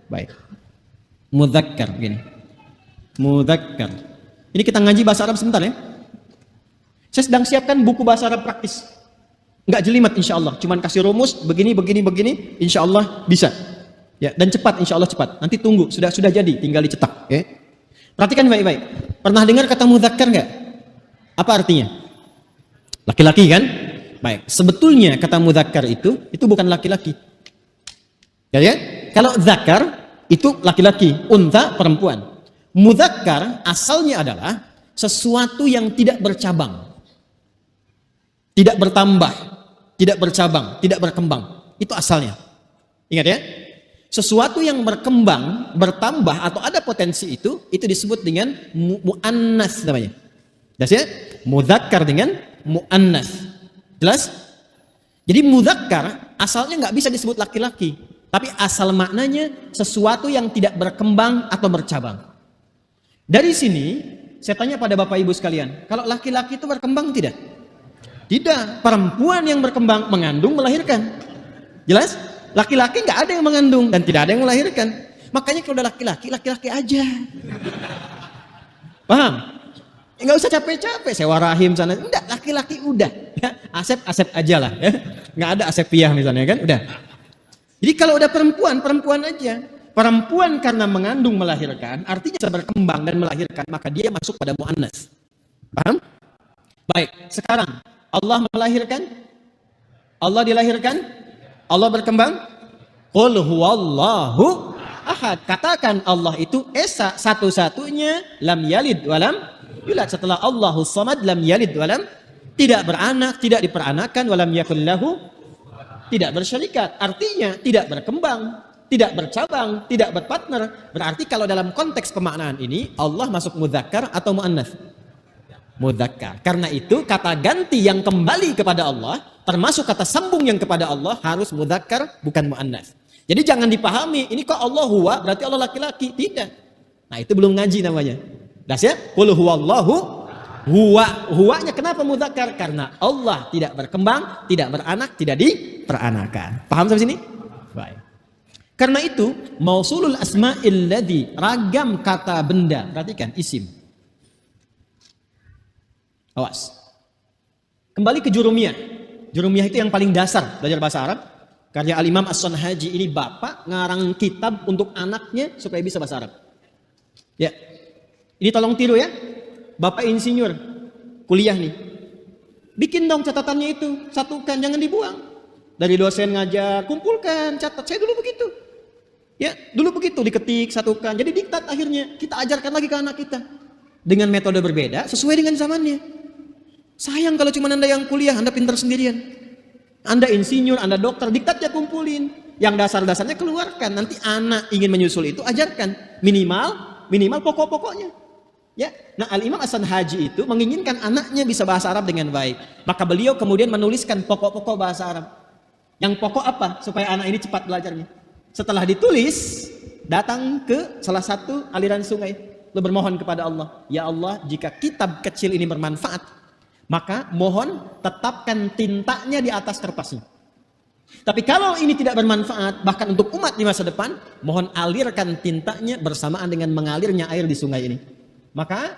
Baik. Mudzakkar begini. Mudzakkar. Ini kita ngaji bahasa Arab sebentar ya. Saya sedang siapkan buku bahasa Arab praktis. Enggak jelimet insyaallah. Cuman kasih rumus begini, insyaallah bisa. Ya, dan cepat insyaallah cepat. Nanti tunggu, sudah jadi, tinggal dicetak, oke. Perhatikan baik-baik. Pernah dengar kata mudzakkar enggak? Apa artinya? Laki-laki kan? Baik. Sebetulnya kata mudzakkar itu bukan laki-laki. Ya. Kalau zakar itu laki-laki, untha perempuan. Mudzakkar asalnya adalah sesuatu yang tidak bercabang, tidak bertambah, tidak bercabang, tidak berkembang. Itu asalnya. Ingat ya? Sesuatu yang berkembang, bertambah atau ada potensi itu disebut dengan muannas namanya. Jelas ya? Mudzakkar dengan muannas. Jelas? Jadi mudzakkar asalnya nggak bisa disebut laki-laki. Tapi asal maknanya sesuatu yang tidak berkembang atau bercabang. Dari sini, saya tanya pada Bapak Ibu sekalian, kalau laki-laki itu berkembang tidak? Tidak. Perempuan yang berkembang mengandung, melahirkan. Jelas? Laki-laki nggak ada yang mengandung dan tidak ada yang melahirkan. Makanya kalau udah laki-laki aja. Paham? Nggak usah capek-capek sewa rahim sana. Enggak, laki-laki udah. Ya, Asep aja lah. Ya. Nggak ada Asepiah misalnya kan, udah. Jadi kalau udah perempuan aja. Perempuan karena mengandung melahirkan, artinya bisa berkembang dan melahirkan, maka dia masuk pada muannas. Paham? Baik, sekarang Allah melahirkan, Allah dilahirkan, Allah berkembang. Qul huwallahu ahad. Katakan Allah itu esa, satu-satunya, lam yalid walam yulad. Setelah Allahus samad, lam yalid walam, tidak beranak, tidak diperanakan, walam yakul lahu, tidak bersyarikat, artinya tidak berkembang, tidak bercabang, tidak berpartner. Berarti kalau dalam konteks pemaknaan ini Allah masuk mudzakkar atau muannas? Mudzakkar. Karena itu kata ganti yang kembali kepada Allah, termasuk kata sambung yang kepada Allah harus mudzakkar bukan muannas. Jadi jangan dipahami ini kok Allah huwa berarti Allah laki-laki, tidak. Nah, itu belum ngaji namanya. Das ya? Qul huwallahu huwanya kenapa mudzakkar? Karena Allah tidak berkembang, tidak beranak, tidak diperanakan. Paham sampai sini? Baik. Karena itu, mausulul asma'il ladzi, ragam kata benda. Perhatikan, isim. Awas. Kembali ke jurumiyah. Jurumiyah itu yang paling dasar belajar bahasa Arab. Karya Al-Imam As-Sanhaji ini bapak ngarang kitab untuk anaknya supaya bisa bahasa Arab. Ya. Ini tolong tiru ya. Bapak insinyur, kuliah nih. Bikin dong catatannya itu, satukan, jangan dibuang. Dari dosen ngajar, kumpulkan, catat. Saya dulu begitu. Ya, dulu begitu, diketik, satukan. Jadi diktat akhirnya, kita ajarkan lagi ke anak kita. Dengan metode berbeda, sesuai dengan zamannya. Sayang kalau cuma Anda yang kuliah, Anda pintar sendirian. Anda insinyur, Anda dokter, diktatnya kumpulin. Yang dasar-dasarnya keluarkan. Nanti anak ingin menyusul itu, ajarkan. Minimal pokok-pokoknya. Ya, nah Al-Imam As-Sanhaji itu menginginkan anaknya bisa bahasa Arab dengan baik. Maka beliau kemudian menuliskan pokok-pokok bahasa Arab. Yang pokok apa? Supaya anak ini cepat belajarnya. Setelah ditulis, datang ke salah satu aliran sungai. Lalu bermohon kepada Allah, ya Allah, jika kitab kecil ini bermanfaat maka mohon tetapkan tintanya di atas kertasnya. Tapi kalau ini tidak bermanfaat, bahkan untuk umat di masa depan, mohon alirkan tintanya bersamaan dengan mengalirnya air di sungai ini. Maka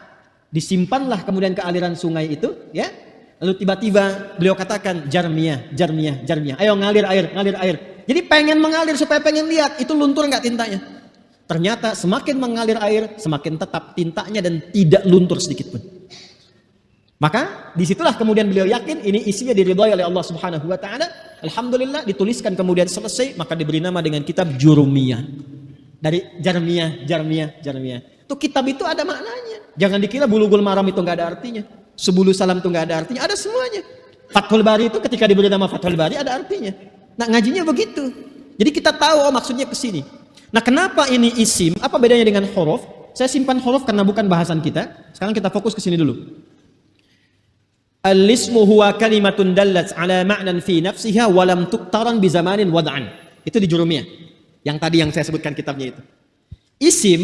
disimpanlah kemudian ke aliran sungai itu, ya. Lalu tiba-tiba beliau katakan, Jarmiyah, Jarmiyah, Jarmiyah. Ayo ngalir air, ngalir air. Jadi pengen mengalir supaya pengen lihat, itu luntur nggak tintanya. Ternyata semakin mengalir air, semakin tetap tintanya dan tidak luntur sedikit pun. Maka disitulah kemudian beliau yakin ini isinya diridhai oleh Allah Subhanahu wa taala. Alhamdulillah dituliskan kemudian selesai, maka diberi nama dengan kitab Jurumiyah. Dari Jarmiyah, Jarmiyah, Jarmiyah. Itu kitab itu ada maknanya. Jangan dikira Bulughul Maram itu enggak ada artinya. Subulus Salam itu enggak ada artinya, ada semuanya. Fathul Bari itu ketika diberi nama Fathul Bari ada artinya. Nah, ngajinya begitu. Jadi kita tahu maksudnya ke sini. Nah, kenapa ini isim? Apa bedanya dengan huruf? Saya simpan huruf karena bukan bahasan kita. Sekarang kita fokus ke sini dulu. Al-ismu huwa kalimatun dallat ala ma'nan fi nafsiha wa lam tuqtaran bi zamanin wad'an. Itu di Jurumiyah. Yang tadi yang saya sebutkan kitabnya itu. Isim,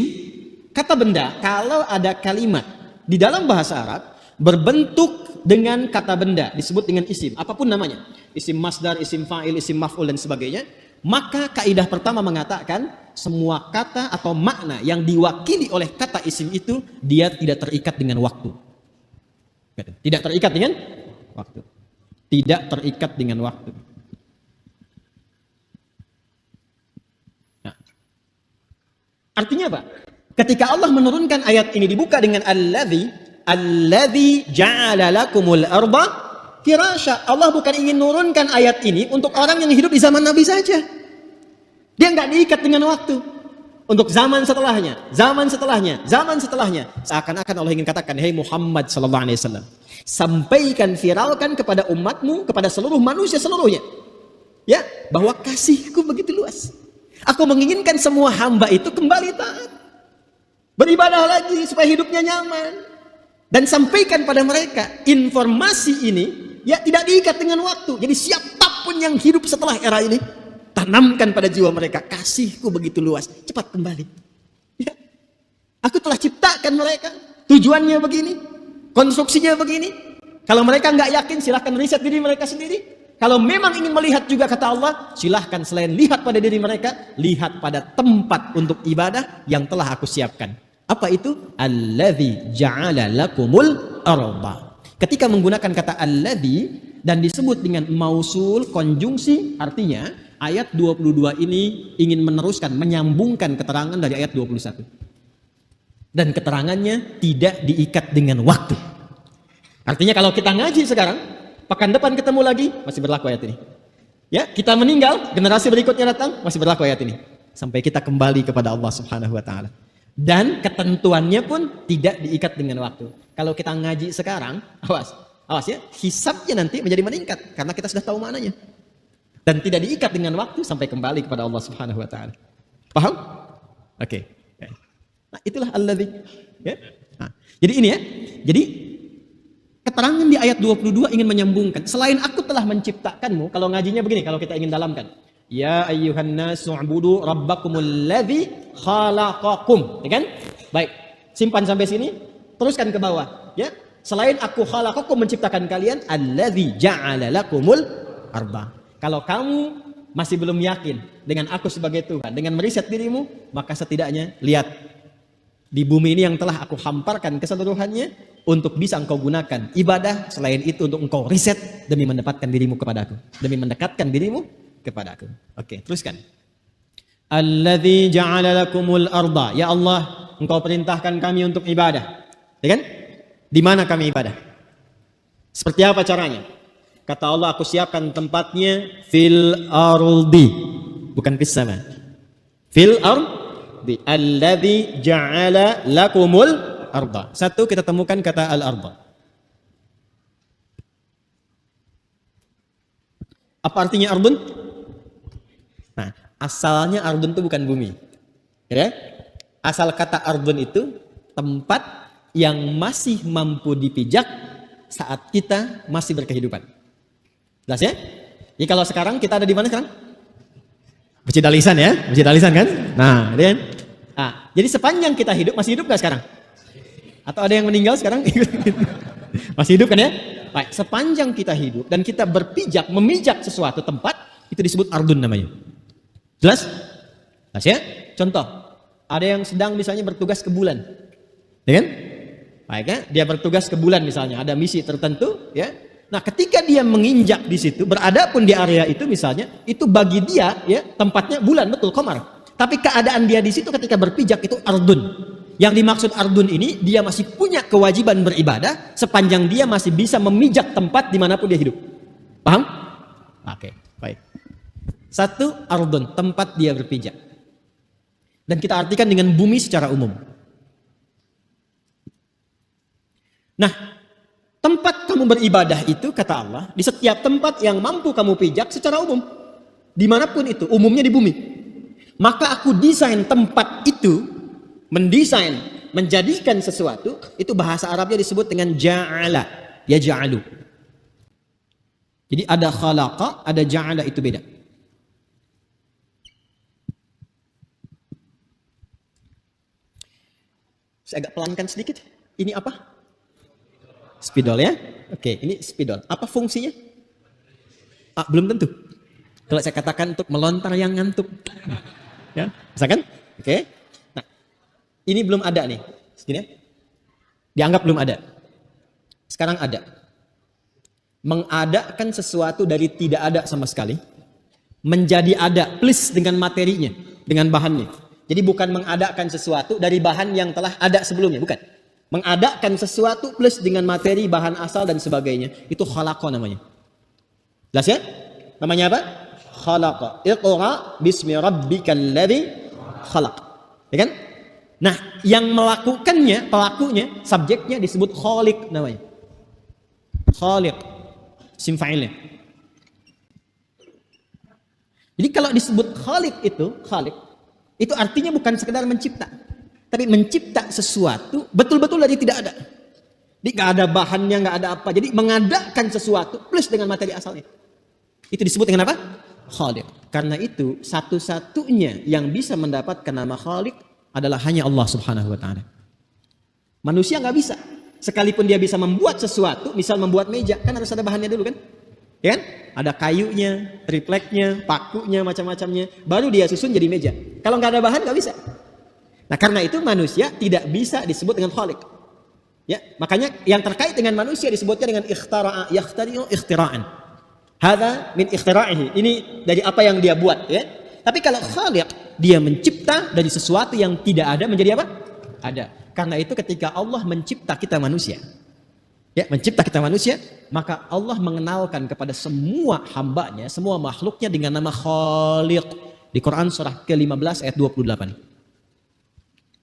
kata benda, kalau ada kalimat di dalam bahasa Arab berbentuk dengan kata benda disebut dengan isim, apapun namanya. Isim masdar, isim fa'il, isim maf'ul dan sebagainya. Maka kaidah pertama mengatakan semua kata atau makna yang diwakili oleh kata isim itu dia tidak terikat dengan waktu. Tidak terikat dengan waktu. Tidak terikat dengan waktu. Nah, artinya apa? Ketika Allah menurunkan ayat ini dibuka dengan alladzi ja'ala lakumul arda firasya. Allah bukan ingin menurunkan ayat ini untuk orang yang hidup di zaman Nabi saja. Dia nggak diikat dengan waktu. Untuk zaman setelahnya, zaman setelahnya, zaman setelahnya. Seakan-akan Allah ingin katakan, "Hei Muhammad sallallahu alaihi wasallam, sampaikan, viralkan kepada umatmu, kepada seluruh manusia seluruhnya. Ya, bahwa kasihku begitu luas. Aku menginginkan semua hamba itu kembali taat. Beribadah lagi supaya hidupnya nyaman. Dan sampaikan pada mereka informasi ini ya tidak diikat dengan waktu. Jadi siapapun yang hidup setelah era ini, tanamkan pada jiwa mereka, kasihku begitu luas, cepat kembali. Ya. Aku telah ciptakan mereka, tujuannya begini, konstruksinya begini. Kalau mereka nggak yakin, silahkan riset diri mereka sendiri. Kalau memang ingin melihat juga kata Allah, silahkan selain lihat pada diri mereka, lihat pada tempat untuk ibadah yang telah aku siapkan. Apa itu? Alladzi ja'ala lakumul arda. Ketika menggunakan kata alladzi dan disebut dengan mausul konjungsi, artinya ayat 22 ini ingin meneruskan, menyambungkan keterangan dari ayat 21. Dan keterangannya tidak diikat dengan waktu. Artinya kalau kita ngaji sekarang, pekan depan ketemu lagi, masih berlaku ayat ini. Ya, kita meninggal, generasi berikutnya datang, masih berlaku ayat ini. Sampai kita kembali kepada Allah Subhanahu wa taala. Dan ketentuannya pun tidak diikat dengan waktu. Kalau kita ngaji sekarang, awas ya, hisabnya nanti menjadi meningkat karena kita sudah tahu maknanya. Dan tidak diikat dengan waktu sampai kembali kepada Allah Subhanahu wa taala. Paham? Oke. Nah, itulah alladzi. Ya. Nah, jadi ini ya. Jadi keterangan di ayat 22 ingin menyambungkan. Selain aku telah menciptakanmu, kalau ngajinya begini, kalau kita ingin dalamkan. Ya ayyuhan nasu ubudu rabbakumul ladzi khalaqakum. Ya kan? Baik. Simpan sampai sini, teruskan ke bawah, ya. Selain aku khalaqakum menciptakan kalian, alladzi ja'ala lakumul arda. Kalau kamu masih belum yakin dengan aku sebagai Tuhan, dengan meriset dirimu, maka setidaknya lihat di bumi ini yang telah aku hamparkan keseluruhannya untuk bisa engkau gunakan ibadah, selain itu untuk engkau riset demi mendapatkan dirimu kepadaku, demi mendekatkan dirimu kepadaku. Oke, teruskan. Alladzi ja'ala lakumul arda. Ya Allah, engkau perintahkan kami untuk ibadah. Ya kan? Di mana kami ibadah? Seperti apa caranya? Kata Allah, aku siapkan tempatnya fil ardi, bukan fis sama. Fil ardi. Alladzi ja'ala lakumul arda. Satu, kita temukan kata al-arda. Apa artinya ardun? Nah, asalnya ardun itu bukan bumi. Ya? Asal kata ardun itu tempat yang masih mampu dipijak saat kita masih berkehidupan. Jelas ya? Jadi kalau sekarang kita ada di mana sekarang? Masjid Al-Ihsan ya? Masjid Al-Ihsan kan? Nah, kan? Nah, jadi sepanjang kita hidup, masih hidup gak sekarang? Atau ada yang meninggal sekarang? Masih hidup kan ya? Baik, sepanjang kita hidup dan kita berpijak, memijak sesuatu tempat, itu disebut ardun namanya. Jelas? Jelas ya? Contoh, ada yang sedang misalnya bertugas ke bulan. Ya kan? Baik ya, dia bertugas ke bulan misalnya, ada misi tertentu, ya. Nah, ketika dia menginjak di situ, berada pun di area itu misalnya, itu bagi dia ya tempatnya bulan, betul, qamar. Tapi keadaan dia di situ ketika berpijak itu ardun. Yang dimaksud ardun ini, dia masih punya kewajiban beribadah sepanjang dia masih bisa memijak tempat dimanapun dia hidup. Paham? Oke, baik. Satu, ardun, tempat dia berpijak. Dan kita artikan dengan bumi secara umum. Nah, tempat kamu beribadah itu, kata Allah, di setiap tempat yang mampu kamu pijak secara umum. Dimanapun itu, umumnya di bumi. Maka aku desain tempat itu, mendesain, menjadikan sesuatu, itu bahasa Arabnya disebut dengan ja'ala, ya ja'alu. Jadi ada khalaqa, ada ja'ala, itu beda. Saya agak pelankan sedikit. Ini apa? Spidol ya? Oke, ini spidol. Apa fungsinya? Belum tentu. Kalau saya katakan untuk melontar yang ngantuk. Ya, misalkan? Oke. Ini belum ada nih, segini ya. Dianggap belum ada. Sekarang ada. Mengadakan sesuatu dari tidak ada sama sekali, menjadi ada plus dengan materinya, dengan bahannya. Jadi bukan mengadakan sesuatu dari bahan yang telah ada sebelumnya, bukan. Mengadakan sesuatu plus dengan materi, bahan asal dan sebagainya. Itu khalaqa namanya. Jelas ya? Namanya apa? Khalaqa. Iqra bismi rabbikal ladzi khalaq. Ya kan? Nah, yang melakukannya, pelakunya, subjeknya disebut khaliq namanya. Khaliq. Isim fa'ilnya. Jadi kalau disebut khaliq itu artinya bukan sekedar mencipta, tapi mencipta sesuatu betul-betul dari tidak ada. Jadi nggak ada bahannya, nggak ada apa. Jadi mengadakan sesuatu plus dengan materi asalnya. Itu disebut dengan apa? Khaliq. Karena itu satu-satunya yang bisa mendapatkan nama khaliq adalah hanya Allah Subhanahu wa ta'ala. Manusia nggak bisa. Sekalipun dia bisa membuat sesuatu, misal membuat meja, kan harus ada bahannya dulu kan? Ya kan? Ada kayunya, tripleknya, pakunya, macam-macamnya, baru dia susun jadi meja. Kalau nggak ada bahan nggak bisa. Nah, karena itu manusia tidak bisa disebut dengan khaliq. Ya, makanya yang terkait dengan manusia disebutnya dengan ikhtara'a, yakhtari'u ikhtira'an. Hadza min ikhtira'ihi. Ini dari apa yang dia buat, ya. Tapi kalau khaliq, dia mencipta dari sesuatu yang tidak ada menjadi apa? Ada. Karena itu ketika Allah mencipta kita manusia, ya, mencipta kita manusia, maka Allah mengenalkan kepada semua hambanya, semua makhluknya dengan nama khaliq. Di Quran surah ke-15 ayat 28.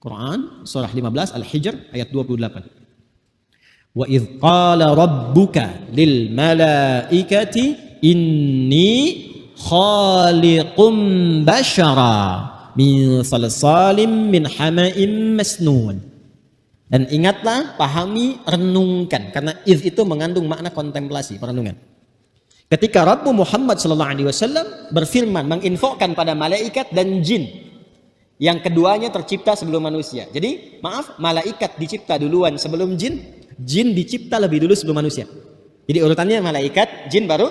Quran surah 15 Al-Hijr ayat 28. Wa idh qala rabbuka lil malaikati inni khaliqum bashara min salsalim min hama'im masnun. Dan ingatlah, pahami, renungkan, karena iz itu mengandung makna kontemplasi, perenungan. Ketika Rabbu Muhammad SAW berfirman, menginfokan pada malaikat dan jin, yang keduanya tercipta sebelum manusia. Jadi maaf, malaikat dicipta duluan sebelum jin, jin dicipta lebih dulu sebelum manusia. Jadi urutannya malaikat, jin baru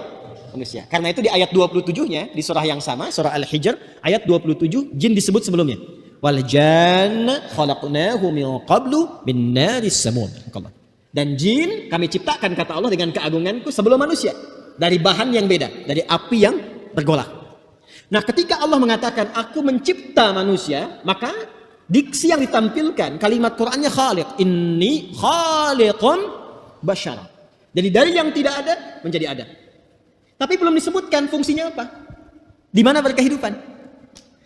manusia. Karena itu di ayat 27-nya di surah yang sama, surah Al-Hijr ayat 27, jin disebut sebelumnya. Wal janna khalaqnahu min qablu min naris samum. Dan jin kami ciptakan, kata Allah, dengan keagunganku sebelum manusia, dari bahan yang beda, dari api yang bergolak. Nah, ketika Allah mengatakan aku mencipta manusia, maka diksi yang ditampilkan kalimat Qur'annya khaliq, inni khaliqun basyara. Jadi dari yang tidak ada menjadi ada. Tapi belum disebutkan fungsinya apa, di mana berkehidupan.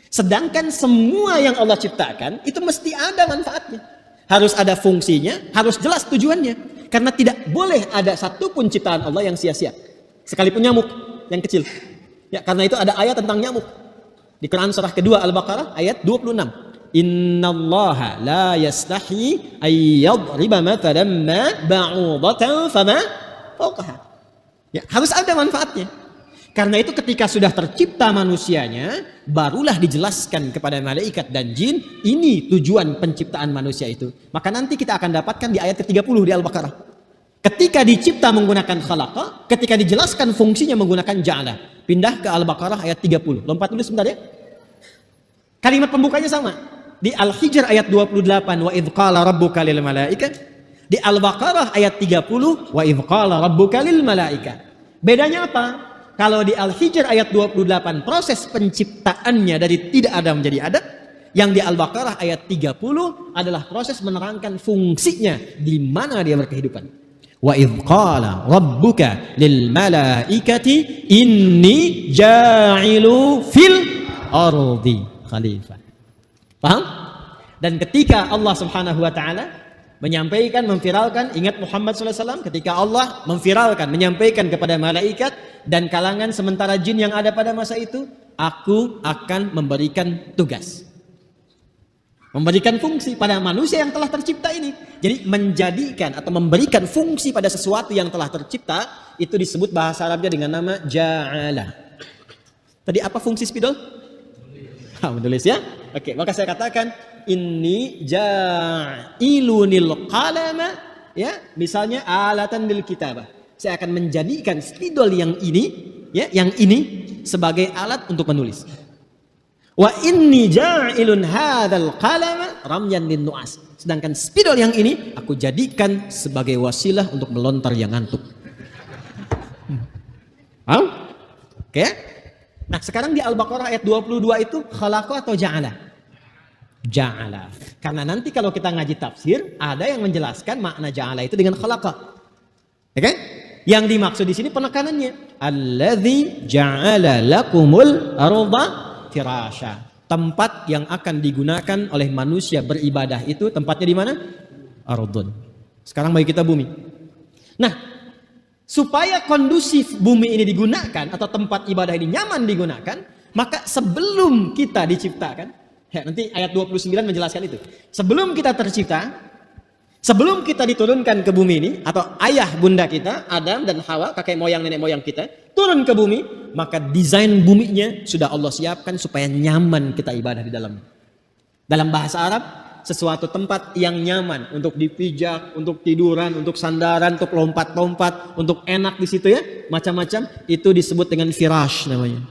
Sedangkan semua yang Allah ciptakan itu mesti ada manfaatnya, harus ada fungsinya, harus jelas tujuannya. Karena tidak boleh ada satupun ciptaan Allah yang sia-sia, sekalipun nyamuk yang kecil. Ya, karena itu ada ayat tentang nyamuk di Quran surah kedua Al-Baqarah ayat 26. Innallaha la yastahi ayyadriba mathalan ma ba'udatan fama fawqaha. Ya, harus ada manfaatnya. Karena itu ketika sudah tercipta manusianya, barulah dijelaskan kepada malaikat dan jin, ini tujuan penciptaan manusia itu. Maka nanti kita akan dapatkan di ayat ke-30 di Al-Baqarah. Ketika dicipta menggunakan khalaqa, ketika dijelaskan fungsinya menggunakan ja'ala. Pindah ke Al-Baqarah ayat 30. Lompat dulu sebentar ya. Kalimat pembukanya sama. Di Al-Hijr ayat 28, wa idh qala rabbuka lil malaika. Di Al-Baqarah ayat 30, wa idh qala rabbuka lil malaika. Bedanya apa? Kalau di Al-Hijr ayat 28 proses penciptaannya dari tidak ada menjadi ada. Yang di Al-Baqarah ayat 30 adalah proses menerangkan fungsinya di mana dia berkehidupan. Wa idh qala rabbuka lil malaikati inni ja'ilu fil ardi khalifah. Paham? Dan ketika Allah Subhanahu wa taala menyampaikan, memviralkan, ingat Muhammad SAW ketika Allah memviralkan, menyampaikan kepada malaikat dan kalangan sementara jin yang ada pada masa itu, aku akan memberikan tugas, memberikan fungsi pada manusia yang telah tercipta ini. Jadi menjadikan atau memberikan fungsi pada sesuatu yang telah tercipta, itu disebut bahasa Arabnya dengan nama ja'ala. Tadi apa fungsi spidol? Menulis ya. Oke, maka saya katakan inni ja'ilunil qalama, ya, misalnya alatan lil kitabah. Saya akan menjadikan spidol yang ini, ya, yang ini sebagai alat untuk menulis. Wa inni ja'ilun hadzal qalama ramyan lin nu'as. Sedangkan spidol yang ini aku jadikan sebagai wasilah untuk melontar yang ngantuk. Oke? Nah, sekarang di Al-Baqarah ayat 22 itu khalaqa atau ja'ala? Ja'ala. Karena nanti kalau kita ngaji tafsir, ada yang menjelaskan makna ja'ala itu dengan khalaqa. Oke? Yang dimaksud di sini penekanannya, alladzi ja'ala lakumul arda firasya. Tempat yang akan digunakan oleh manusia beribadah itu tempatnya di mana? Ardun. Sekarang bagi kita bumi. Nah, supaya kondusif bumi ini digunakan atau tempat ibadah ini nyaman digunakan, maka sebelum kita diciptakan, ya, nanti ayat 29 menjelaskan itu. Sebelum kita tercipta, sebelum kita diturunkan ke bumi ini, atau ayah bunda kita, Adam dan Hawa, kakek moyang nenek moyang kita, turun ke bumi, maka desain buminya sudah Allah siapkan supaya nyaman kita ibadah di dalamnya. Dalam bahasa Arab, sesuatu tempat yang nyaman untuk dipijak, untuk tiduran, untuk sandaran, untuk lompat-lompat, untuk enak di situ ya, macam-macam, itu disebut dengan firash namanya.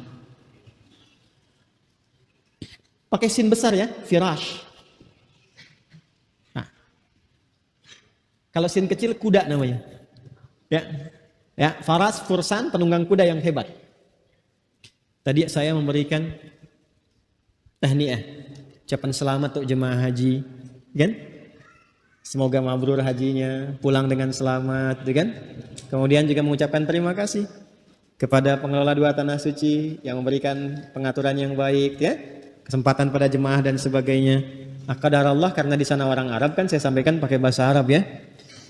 Pakai sin besar ya, firash. Nah, kalau sin kecil kuda namanya. Ya, faras, fursan, penunggang kuda yang hebat. Tadi saya memberikan tahniah. Ucapan selamat untuk jemaah haji, kan? Semoga mabrur hajinya, pulang dengan selamat, kan? Kemudian juga mengucapkan terima kasih kepada pengelola dua tanah suci yang memberikan pengaturan yang baik, ya, kesempatan pada jemaah dan sebagainya. Qadar Allah, karena di sana orang Arab kan, saya sampaikan pakai bahasa Arab ya.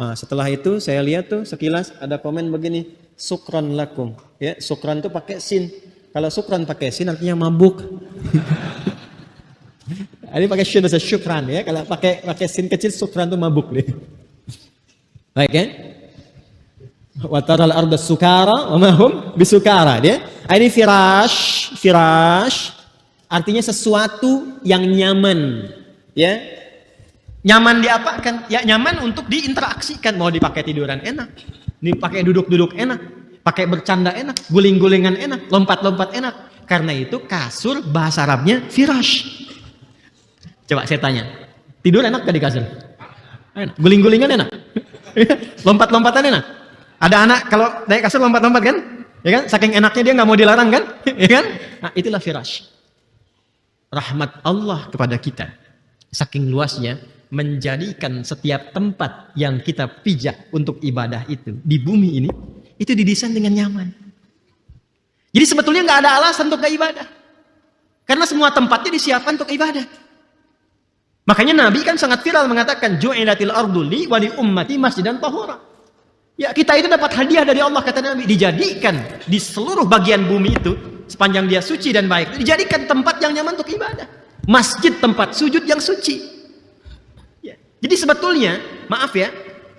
Nah, setelah itu saya lihat tuh sekilas ada komen begini, sukron lakum, ya, sukron tuh pakai sin. Kalau sukron pakai sin artinya mabuk. Ini pakai shin bahasa syukran ya. Kalau pakai sin kecil syukran tuh mabuk deh. Baik ya. Wa taral arda sukara wa ma hum bisukara dia. Ini firash artinya sesuatu yang nyaman ya. Nyaman diapakan? Ya nyaman untuk diinteraksikan, mau dipakai tiduran enak, dipakai duduk-duduk enak, pakai bercanda enak, guling-gulingan enak, lompat-lompat enak. Karena itu kasur bahasa Arabnya firash. Coba saya tanya, tidur enak gak di kasur? Enak. Guling-gulingan enak? Lompat-lompatan enak? Ada anak kalau naik kasur lompat-lompat kan? Ya kan? Saking enaknya dia nggak mau dilarang kan? Ya kan? Nah, itulah firash. Rahmat Allah kepada kita saking luasnya menjadikan setiap tempat yang kita pijak untuk ibadah itu di bumi ini itu didesain dengan nyaman. Jadi sebetulnya nggak ada alasan untuk gak ibadah, karena semua tempatnya disiapkan untuk ibadah. Makanya Nabi kan sangat viral mengatakan ju'ilatil ardu li wa li ummati masjidan tahura. Ya, kita itu dapat hadiah dari Allah, kata Nabi, dijadikan di seluruh bagian bumi itu sepanjang dia suci dan baik, dijadikan tempat yang nyaman untuk ibadah. Masjid tempat sujud yang suci. Ya. Jadi sebetulnya, maaf ya,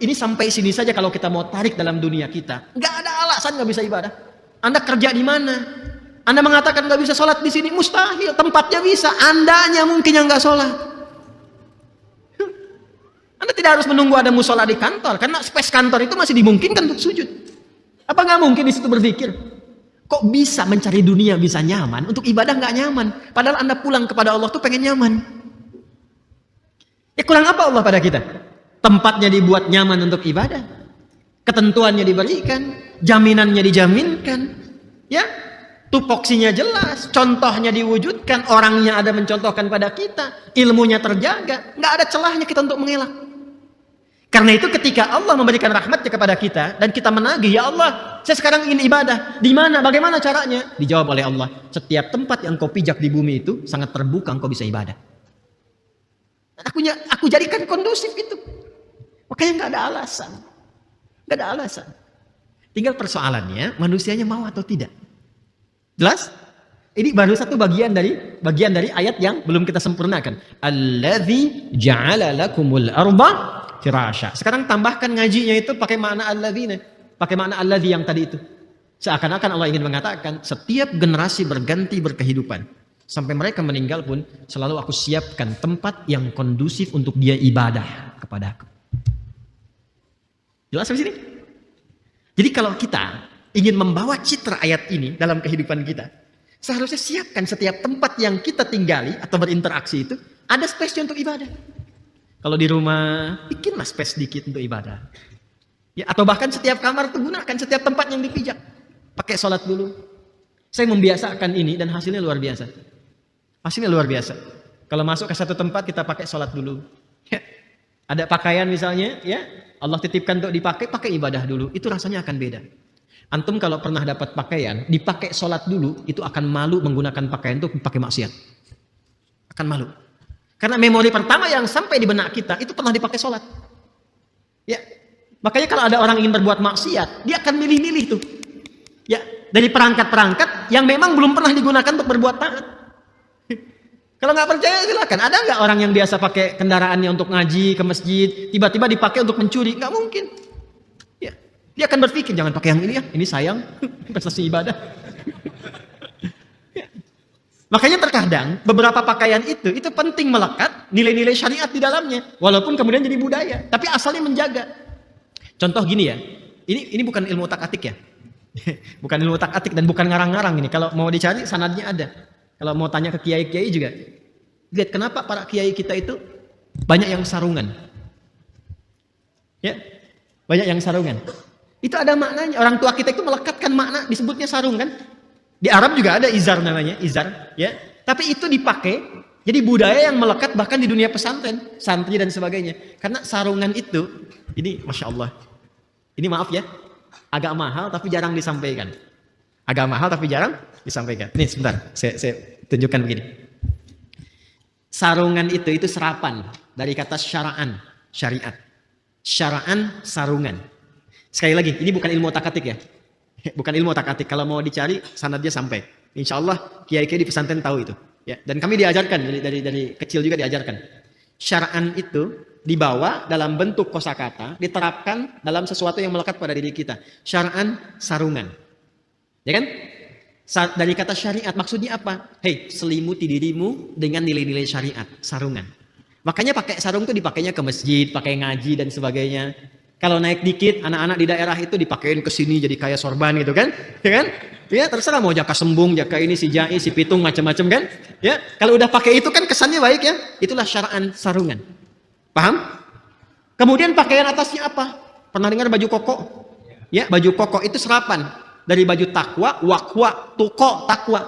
ini sampai sini saja kalau kita mau tarik dalam dunia kita, nggak ada alasan nggak bisa ibadah. Anda kerja di mana? Anda mengatakan nggak bisa sholat di sini, mustahil. Tempatnya bisa, andanya mungkin yang nggak sholat. Anda tidak harus menunggu ada musola di kantor, karena space kantor itu masih dimungkinkan untuk sujud. Apa nggak mungkin di situ berpikir, kok bisa mencari dunia bisa nyaman, untuk ibadah nggak nyaman? Padahal Anda pulang kepada Allah tuh pengen nyaman. Ya kurang apa Allah pada kita? Tempatnya dibuat nyaman untuk ibadah, ketentuannya diberikan, jaminannya dijaminkan, ya, tupoksinya jelas, contohnya diwujudkan, orangnya ada mencontohkan pada kita, ilmunya terjaga, nggak ada celahnya kita untuk mengelak. Karena itu ketika Allah memberikan rahmatnya kepada kita dan kita menagih, ya Allah, saya sekarang ingin ibadah. Di mana? Bagaimana caranya? Dijawab oleh Allah, setiap tempat yang kau pijak di bumi itu sangat terbuka, engkau bisa ibadah. Aku jadikan kondusif itu. Makanya nggak ada alasan. Nggak ada alasan. Tinggal persoalannya, manusianya mau atau tidak. Jelas? Ini baru satu bagian dari ayat yang belum kita sempurnakan. Alladzi ja'ala lakumul arda firasya. Sekarang tambahkan ngajinya itu pakai makna alladzina, pakai makna alladzi yang tadi itu. Seakan-akan Allah ingin mengatakan setiap generasi berganti berkehidupan. Sampai mereka meninggal pun selalu aku siapkan tempat yang kondusif untuk dia ibadah kepada aku. Jelas di sini? Jadi kalau kita ingin membawa citra ayat ini dalam kehidupan kita, seharusnya siapkan setiap tempat yang kita tinggali atau berinteraksi itu ada space untuk ibadah. Kalau di rumah, bikinlah space sedikit untuk ibadah. Ya, atau bahkan setiap kamar itu gunakan setiap tempat yang dipijak. Pakai sholat dulu. Saya membiasakan ini dan hasilnya luar biasa. Hasilnya luar biasa. Kalau masuk ke satu tempat kita pakai sholat dulu. Ya. Ada pakaian misalnya, ya Allah titipkan untuk dipakai, pakai ibadah dulu. Itu rasanya akan beda. Antum kalau pernah dapat pakaian, dipakai sholat dulu, itu akan malu menggunakan pakaian itu pakai maksiat. Akan malu. Karena memori pertama yang sampai di benak kita itu pernah dipakai sholat. Ya, makanya kalau ada orang ingin berbuat maksiat, dia akan milih-milih tuh. Ya, dari perangkat-perangkat yang memang belum pernah digunakan untuk berbuat taat. Kalau nggak percaya silakan. Ada nggak orang yang biasa pakai kendaraannya untuk ngaji ke masjid, tiba-tiba dipakai untuk mencuri? Nggak mungkin. Ya, dia akan berpikir jangan pakai yang ini ya, ini sayang, investasi ibadah. Makanya terkadang beberapa pakaian itu penting melekat nilai-nilai syariat di dalamnya, walaupun kemudian jadi budaya, tapi asalnya menjaga. Contoh gini ya, ini bukan ilmu otak-atik ya, bukan ilmu otak-atik dan bukan ngarang-ngarang ini. Kalau mau dicari sanadnya ada. Kalau mau tanya ke kiai-kiai juga, lihat kenapa para kiai kita itu banyak yang sarungan, ya, banyak yang sarungan. Itu ada maknanya. Orang tua kita itu melekatkan makna, disebutnya sarung kan. Di Arab juga ada izar namanya, izar, ya. Tapi itu dipakai jadi budaya yang melekat bahkan di dunia pesantren, santri dan sebagainya. Karena sarungan itu, ini masya Allah, ini maaf ya, agak mahal tapi jarang disampaikan. Agak mahal tapi jarang disampaikan. Nih sebentar, saya tunjukkan begini. Sarungan itu serapan dari kata syara'an, syariat. Syara'an sarungan. Sekali lagi, ini bukan ilmu otak-atik ya. Bukan ilmu otak-atik. Kalau mau dicari sanadnya sampai. Insya Allah kiai-kiai di pesantren tahu itu. Ya, dan kami diajarkan dari kecil juga diajarkan. Syara'an itu dibawa dalam bentuk kosakata, diterapkan dalam sesuatu yang melekat pada diri kita. Syara'an sarungan. Ya kan? Dari kata syariat maksudnya apa? Hei, selimuti dirimu dengan nilai-nilai syariat, sarungan. Makanya pakai sarung itu dipakainya ke masjid, pakai ngaji dan sebagainya. Kalau naik dikit, anak-anak di daerah itu dipakein ke sini jadi kayak sorban gitu kan? Ya kan? Ya terserah mau jaka sembung, jaka ini si jai, si pitung macam-macam kan? Ya, kalau udah pakai itu kan kesannya baik ya. Itulah syara'an sarungan. Paham? Kemudian pakaian atasnya apa? Pernah dengar baju koko? Ya, baju koko itu serapan dari baju takwa, wakwa, tuko, takwa.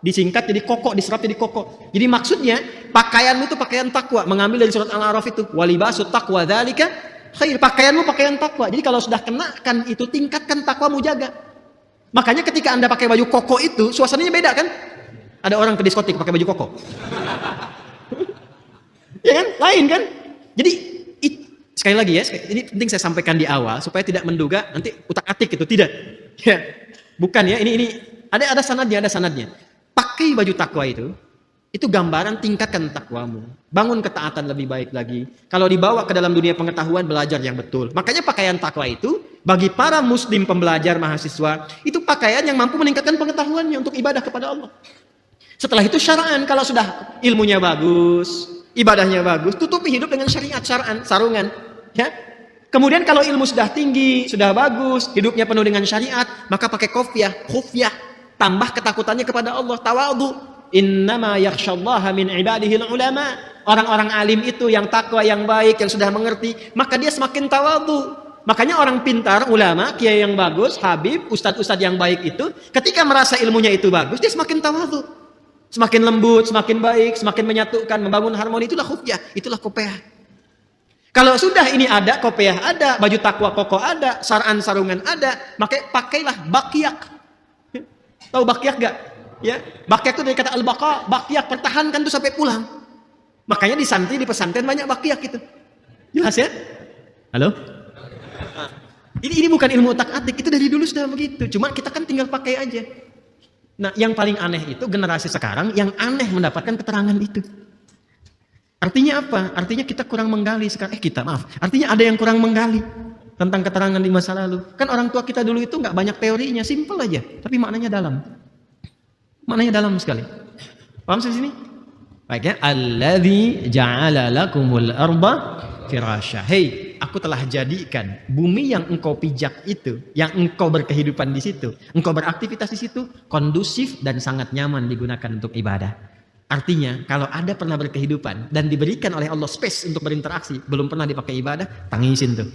Disingkat jadi koko, diserap jadi koko. Jadi maksudnya pakaianmu itu pakaian takwa, mengambil dari surat Al-A'raf itu, walibasut taqwa dzalika khair, pakaianmu pakaian takwa. Jadi kalau sudah kenakan itu, tingkatkan takwamu, jaga. Makanya ketika Anda pakai baju koko itu, suasananya beda kan? Ada orang ke diskotik pakai baju koko. Ya kan? Lain kan? Jadi sekali lagi ya, ini penting saya sampaikan di awal supaya tidak menduga nanti utak-atik itu, tidak. Ya. Bukan ya, ini ada sanadnya. Pakai baju takwa itu gambaran tingkatkan takwamu. Bangun ketaatan lebih baik lagi. Kalau dibawa ke dalam dunia pengetahuan, belajar yang betul. Makanya pakaian takwa itu, bagi para muslim pembelajar mahasiswa, itu pakaian yang mampu meningkatkan pengetahuannya untuk ibadah kepada Allah. Setelah itu syara'an, kalau sudah ilmunya bagus, ibadahnya bagus, tutupi hidup dengan syariat, sarungan, ya. Kemudian kalau ilmu sudah tinggi, sudah bagus, hidupnya penuh dengan syariat, maka pakai khufyah, tambah ketakutannya kepada Allah, tawadhu. Innama yakhsyallaha min ibadihil ulama. Orang-orang alim itu yang takwa, yang baik, yang sudah mengerti, maka dia semakin tawadhu. Makanya orang pintar, ulama, kiai yang bagus, habib, ustadz-ustadz yang baik itu, ketika merasa ilmunya itu bagus, dia semakin tawadhu. Semakin lembut, semakin baik, semakin menyatukan, membangun harmoni. Itulah khufyah, itulah kopiah. Kalau sudah ini ada, kopiah ada, baju takwa kokoh ada, sarungan ada, maka pakailah bakyak. Tahu bakyak gak? Ya, bakyak itu dari kata al-baqa, bakyak, pertahankan itu sampai pulang. Makanya di santri, di pesantren banyak bakyak gitu. Jelas ya? Halo? Ini bukan ilmu otak-atik, itu dari dulu sudah begitu. Cuma kita kan tinggal pakai aja. Nah, yang paling aneh itu generasi sekarang yang aneh mendapatkan keterangan itu. Artinya apa? Artinya kita kurang menggali sekarang. Artinya ada yang kurang menggali tentang keterangan di masa lalu. Kan orang tua kita dulu itu nggak banyak teorinya, simpel aja, tapi maknanya dalam. Maknanya dalam sekali. Paham sih sini? Baik ya. Alladzi ja'ala lakumul arda firasya. Hei, aku telah jadikan bumi yang engkau pijak itu, yang engkau berkehidupan di situ, engkau beraktivitas di situ, kondusif dan sangat nyaman digunakan untuk ibadah. Artinya, kalau ada pernah berkehidupan dan diberikan oleh Allah space untuk berinteraksi, belum pernah dipakai ibadah, tangisin tuh.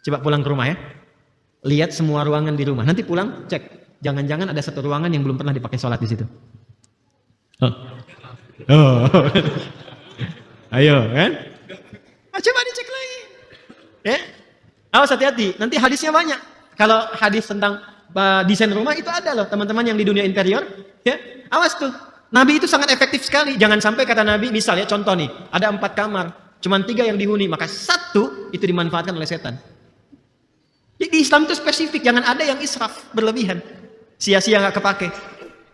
Coba pulang ke rumah ya. Lihat semua ruangan di rumah. Nanti pulang, cek. Jangan-jangan ada satu ruangan yang belum pernah dipakai sholat di situ. Ayo, kan? Coba dicek lagi. Ya? Awas hati-hati, nanti hadisnya banyak. Kalau hadis tentang desain rumah itu ada loh, teman-teman yang di dunia interior. Ya? Awas tuh. Nabi itu sangat efektif sekali. Jangan sampai kata Nabi, misalnya contoh nih, ada 4 kamar, cuma 3 yang dihuni, maka 1 itu dimanfaatkan oleh setan. Jadi Islam itu spesifik, jangan ada yang israf, berlebihan, sia-sia nggak kepake.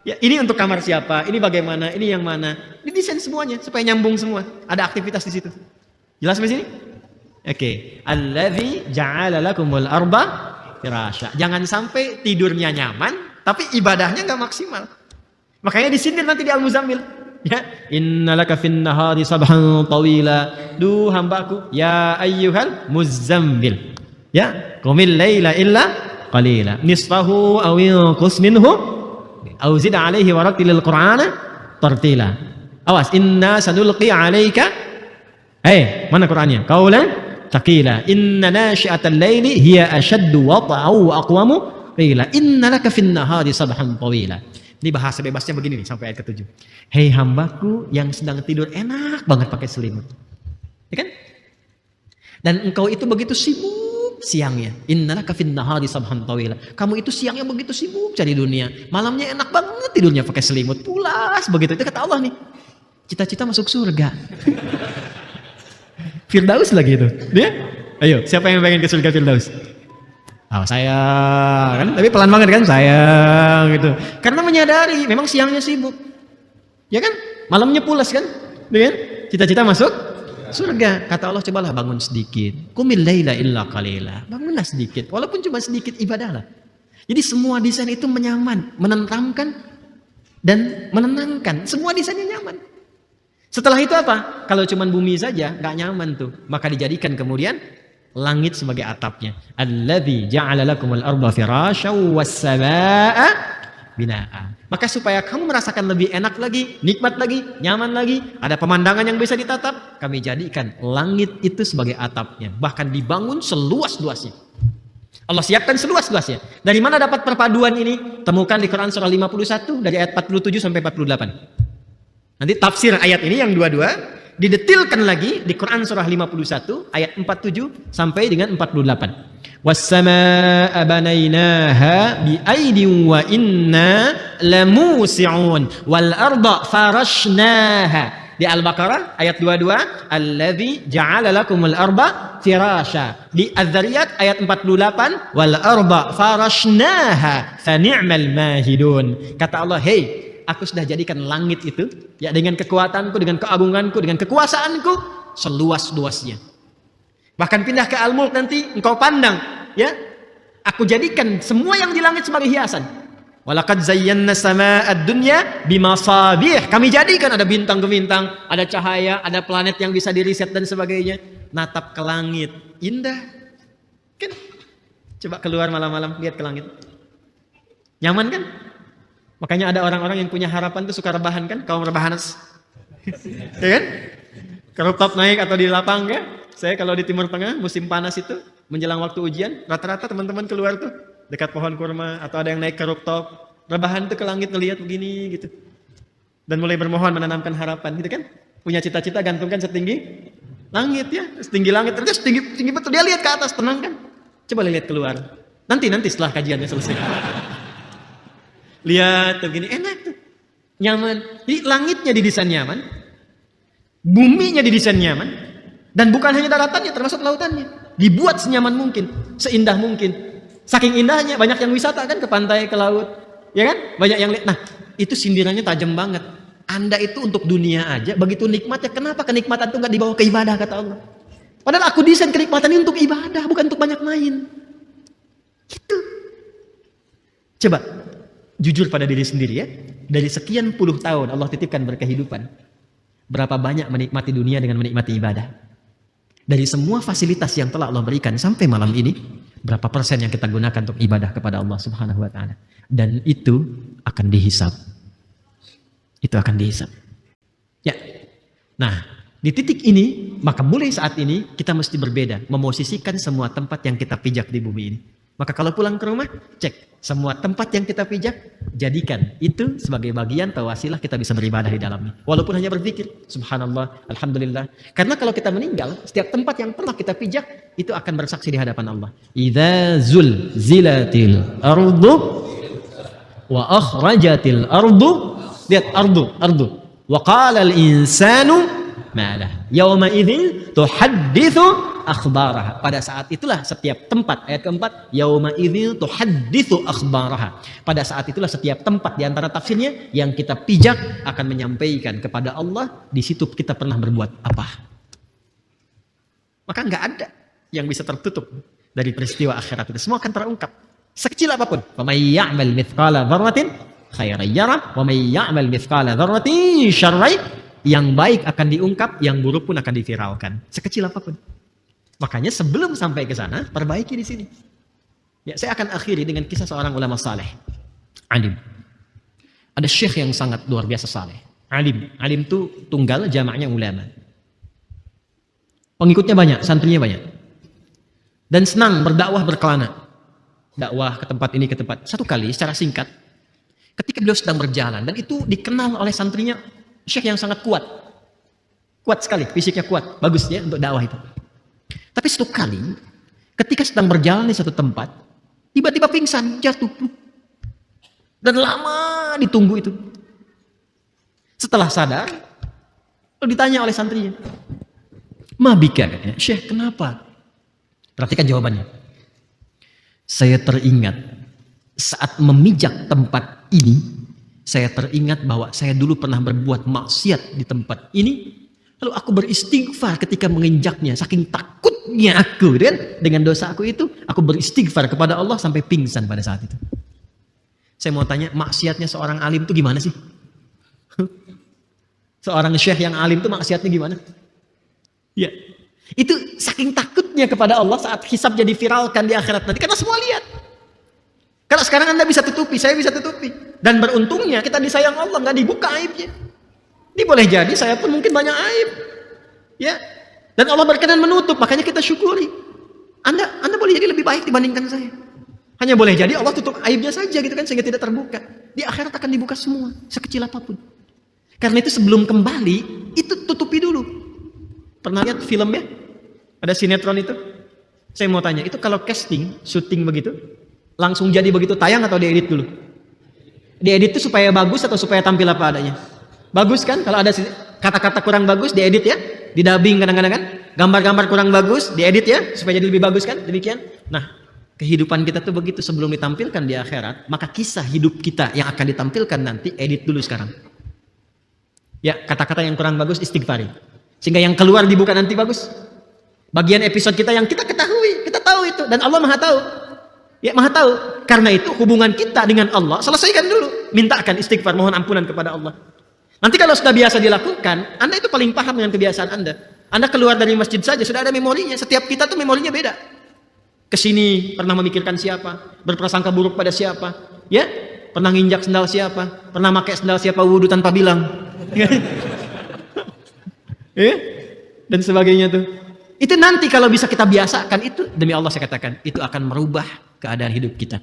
Ya, ini untuk kamar siapa, ini bagaimana, ini yang mana, didesain semuanya supaya nyambung semua, ada aktivitas di situ. Jelas sampai sini? Oke. Alladzi ja'ala lakumul arda firasya. Jangan sampai tidurnya nyaman, tapi ibadahnya nggak maksimal. Makanya disindir nanti di Al-Muzammil. Ya, innalaka fin nahari sabhan tawila. Duh hambaku, ya ayyuhal muzammil. Ya, qumil laila illa qalila. Nisfahu aw inqus minhu aw zid alaihi wa rattilil qur'ana tartila. Awas, inna sanulqi alaika. Mana Qur'annya? Qaulan taqila. Inna nashi'atal laili hiya ashaddu wata'an wa aqwamu qila. Innalaka fin nahari sabhan tawila. Ini bahasa bebasnya begini nih sampai ayat ke-7. Hei hambaku yang sedang tidur enak banget pakai selimut. Ya kan? Dan engkau itu begitu sibuk siangnya. Innalaka fin nahari sabhan tawila. Kamu itu siangnya begitu sibuk cari dunia. Malamnya enak banget tidurnya pakai selimut. Pulas begitu. Itu kata Allah nih. Cita-cita masuk surga. Firdaus lagi itu. Dia? Ayo, siapa yang pengen ke surga Firdaus? Saya kan, tapi pelan banget kan saya gitu. Karena menyadari memang siangnya sibuk. Ya kan? Malamnya pulas kan? Ya kan? Cita-cita masuk surga. Kata Allah, cobalah bangun sedikit. Qumil laila illa qalila. Bangunlah sedikit, walaupun cuma sedikit ibadahlah. Jadi semua desain itu menyaman, menenteramkan dan menenangkan. Semua desainnya nyaman. Setelah itu apa? Kalau cuma bumi saja nggak nyaman tuh, maka dijadikan kemudian langit sebagai atapnya. Alladzi ja'ala lakumul arda firasyan was-samaa'a binaa'a. Maka supaya kamu merasakan lebih enak lagi, nikmat lagi, nyaman lagi, ada pemandangan yang bisa ditatap, kami jadikan langit itu sebagai atapnya. Bahkan dibangun seluas-luasnya. Allah siapkan seluas-luasnya. Dari mana dapat perpaduan ini? Temukan di Quran surah 51 dari ayat 47 sampai 48. Nanti tafsir ayat ini yang dua-dua didetilkan lagi di Quran surah 51 ayat 47 sampai dengan 48. Was-samaa'a banainaha bi'aidin wa inna lamusi'un wal arda farashnaha. Di Al-Baqarah ayat 22, allazi ja'ala lakumul arda firasya. Di Az-Zariyat ayat 48, wal arda farashnaha fa ni'mal mahidun. Kata Allah, "Hei, aku sudah jadikan langit itu ya dengan kekuatanku, dengan keagunganku, dengan kekuasaanku seluas-luasnya." Bahkan pindah ke Al-Mulk nanti engkau pandang, ya. Aku jadikan semua yang di langit sebagai hiasan. Walaqad zayyana sama'ad dunya bimasabih. Kami jadikan ada bintang-bintang, ada cahaya, ada planet yang bisa diriset dan sebagainya. Natap ke langit, indah. Kan? Coba keluar malam-malam lihat ke langit. Nyaman kan? Makanya ada orang-orang yang punya harapan tuh suka rebahan kan? Kaum rebahan. Ya kan? Ke rooftop naik atau di lapang ya. Saya kalau di Timur Tengah musim panas itu menjelang waktu ujian, rata-rata teman-teman keluar tuh dekat pohon kurma atau ada yang naik ke rooftop, rebahan tuh ke langit ngelihat begini gitu. Dan mulai bermohon menanamkan harapan gitu kan? Punya cita-cita gantungkan setinggi langit ya, setinggi langit terus tinggi betul dia lihat ke atas tenang kan? Coba lihat keluar. Nanti setelah kajiannya selesai. Lihat tuh gini enak tuh. Nyaman. Jadi langitnya didesain nyaman. Buminya didesain nyaman. Dan bukan hanya daratannya termasuk lautannya. Dibuat senyaman mungkin, seindah mungkin. Saking indahnya banyak yang wisata kan ke pantai, ke laut. Ya kan? Banyak yang lihat. Nah, itu sindirannya tajam banget. Anda itu untuk dunia aja begitu nikmatnya. Kenapa kenikmatan itu enggak dibawa ke ibadah kata Allah? Padahal aku desain kenikmatan ini untuk ibadah, bukan untuk banyak main. Gitu. Coba jujur pada diri sendiri ya. Dari sekian puluh tahun Allah titipkan berkehidupan. Berapa banyak menikmati dunia dengan menikmati ibadah? Dari semua fasilitas yang telah Allah berikan sampai malam ini, berapa persen yang kita gunakan untuk ibadah kepada Allah Subhanahu wa taala? Dan itu akan dihisab. Itu akan dihisab. Ya. Nah, di titik ini, maka mulai saat ini kita mesti berbeda, memosisikan semua tempat yang kita pijak di bumi ini. Maka kalau pulang ke rumah, cek semua tempat yang kita pijak, jadikan itu sebagai bagian atau wasilah kita bisa beribadah di dalamnya. Walaupun hanya berpikir, subhanallah, alhamdulillah. Karena kalau kita meninggal, setiap tempat yang pernah kita pijak, itu akan bersaksi di hadapan Allah. Idza zulzilatil ardu wa akhrajatil ardu. Lihat ardu. Wa qala al-insanu malah. Yawma idzin tuhadditsu akhbaraha. Pada saat itulah setiap tempat, ayat keempat, yauma idzil tuhadditsu akhbaraha. Pada saat itulah setiap tempat di antara tafsirnya yang kita pijak akan menyampaikan kepada Allah di situ kita pernah berbuat apa. Maka enggak ada yang bisa tertutup dari peristiwa akhirat itu. Semua akan terungkap. Sekecil apapun. Wa may ya'mal mithqala dzarratin khairan yarah wa may ya'mal mithqala dzarratin syarran. Yang baik akan diungkap, yang buruk pun akan diviralkan. Sekecil apapun. Makanya sebelum sampai ke sana, perbaiki di sini. Ya, saya akan akhiri dengan kisah seorang ulama saleh, alim. Ada syekh yang sangat luar biasa saleh, alim. Alim itu tunggal, jamaknya ulama. Pengikutnya banyak, santrinya banyak. Dan senang berdakwah berkelana. Dakwah ke tempat ini, ke tempat. Satu kali secara singkat, ketika beliau sedang berjalan, dan itu dikenal oleh santrinya, syekh yang sangat kuat. Kuat sekali, fisiknya kuat, bagus ya untuk dakwah itu. Tapi satu kali, ketika sedang berjalan di satu tempat, tiba-tiba pingsan, jatuh. Dan lama ditunggu itu. Setelah sadar, lalu ditanya oleh santrinya. Ma bika, katanya, Syekh kenapa? Perhatikan jawabannya. Saya teringat, saat memijak tempat ini, saya teringat bahwa saya dulu pernah berbuat maksiat di tempat ini. Lalu aku beristighfar ketika menginjaknya. Saking takutnya aku kan, dengan dosa aku itu, aku beristighfar kepada Allah sampai pingsan pada saat itu. Saya mau tanya, maksiatnya seorang alim itu gimana sih? Seorang syekh yang alim itu maksiatnya gimana? Ya, itu saking takutnya kepada Allah saat hisab jadi viralkan di akhirat nanti. Karena semua lihat. Kalau sekarang Anda bisa tutupi, saya bisa tutupi. Dan beruntungnya kita disayang Allah, nggak dibuka aibnya. Ini boleh jadi saya pun mungkin banyak aib. Ya. Dan Allah berkenan menutup, makanya kita syukuri. Anda boleh jadi lebih baik dibandingkan saya. Hanya boleh jadi Allah tutup aibnya saja gitu kan sehingga tidak terbuka. Di akhirat akan dibuka semua, sekecil apapun. Karena itu sebelum kembali, itu tutupi dulu. Pernah lihat filmnya? Ada sinetron itu? Saya mau tanya, itu kalau casting, syuting begitu, langsung jadi begitu tayang atau diedit dulu? Diedit itu supaya bagus atau supaya tampil apa adanya? Bagus kan? Kalau ada kata-kata kurang bagus, diedit ya. Didubbing kadang-kadang kan. Gambar-gambar kurang bagus, diedit ya. Supaya jadi lebih bagus kan? Demikian. Nah, kehidupan kita tuh begitu. Sebelum ditampilkan di akhirat, maka kisah hidup kita yang akan ditampilkan nanti, edit dulu sekarang. Ya, kata-kata yang kurang bagus, istighfari. Sehingga yang keluar dibuka nanti bagus. Bagian episode kita yang kita ketahui, kita tahu itu. Dan Allah Maha tahu. Ya Maha tahu. Karena itu hubungan kita dengan Allah selesaikan dulu. Mintakan istighfar, mohon ampunan kepada Allah. Nanti kalau sudah biasa dilakukan, Anda itu paling paham dengan kebiasaan Anda. Anda keluar dari masjid saja sudah ada memorinya. Setiap kita tuh memorinya beda. Kesini pernah memikirkan siapa, berprasangka buruk pada siapa, ya, pernah nginjak sendal siapa, pernah pakai sendal siapa wudu tanpa bilang, ya, dan sebagainya tuh. Itu nanti kalau bisa kita biasakan itu, demi Allah saya katakan, itu akan merubah keadaan hidup kita.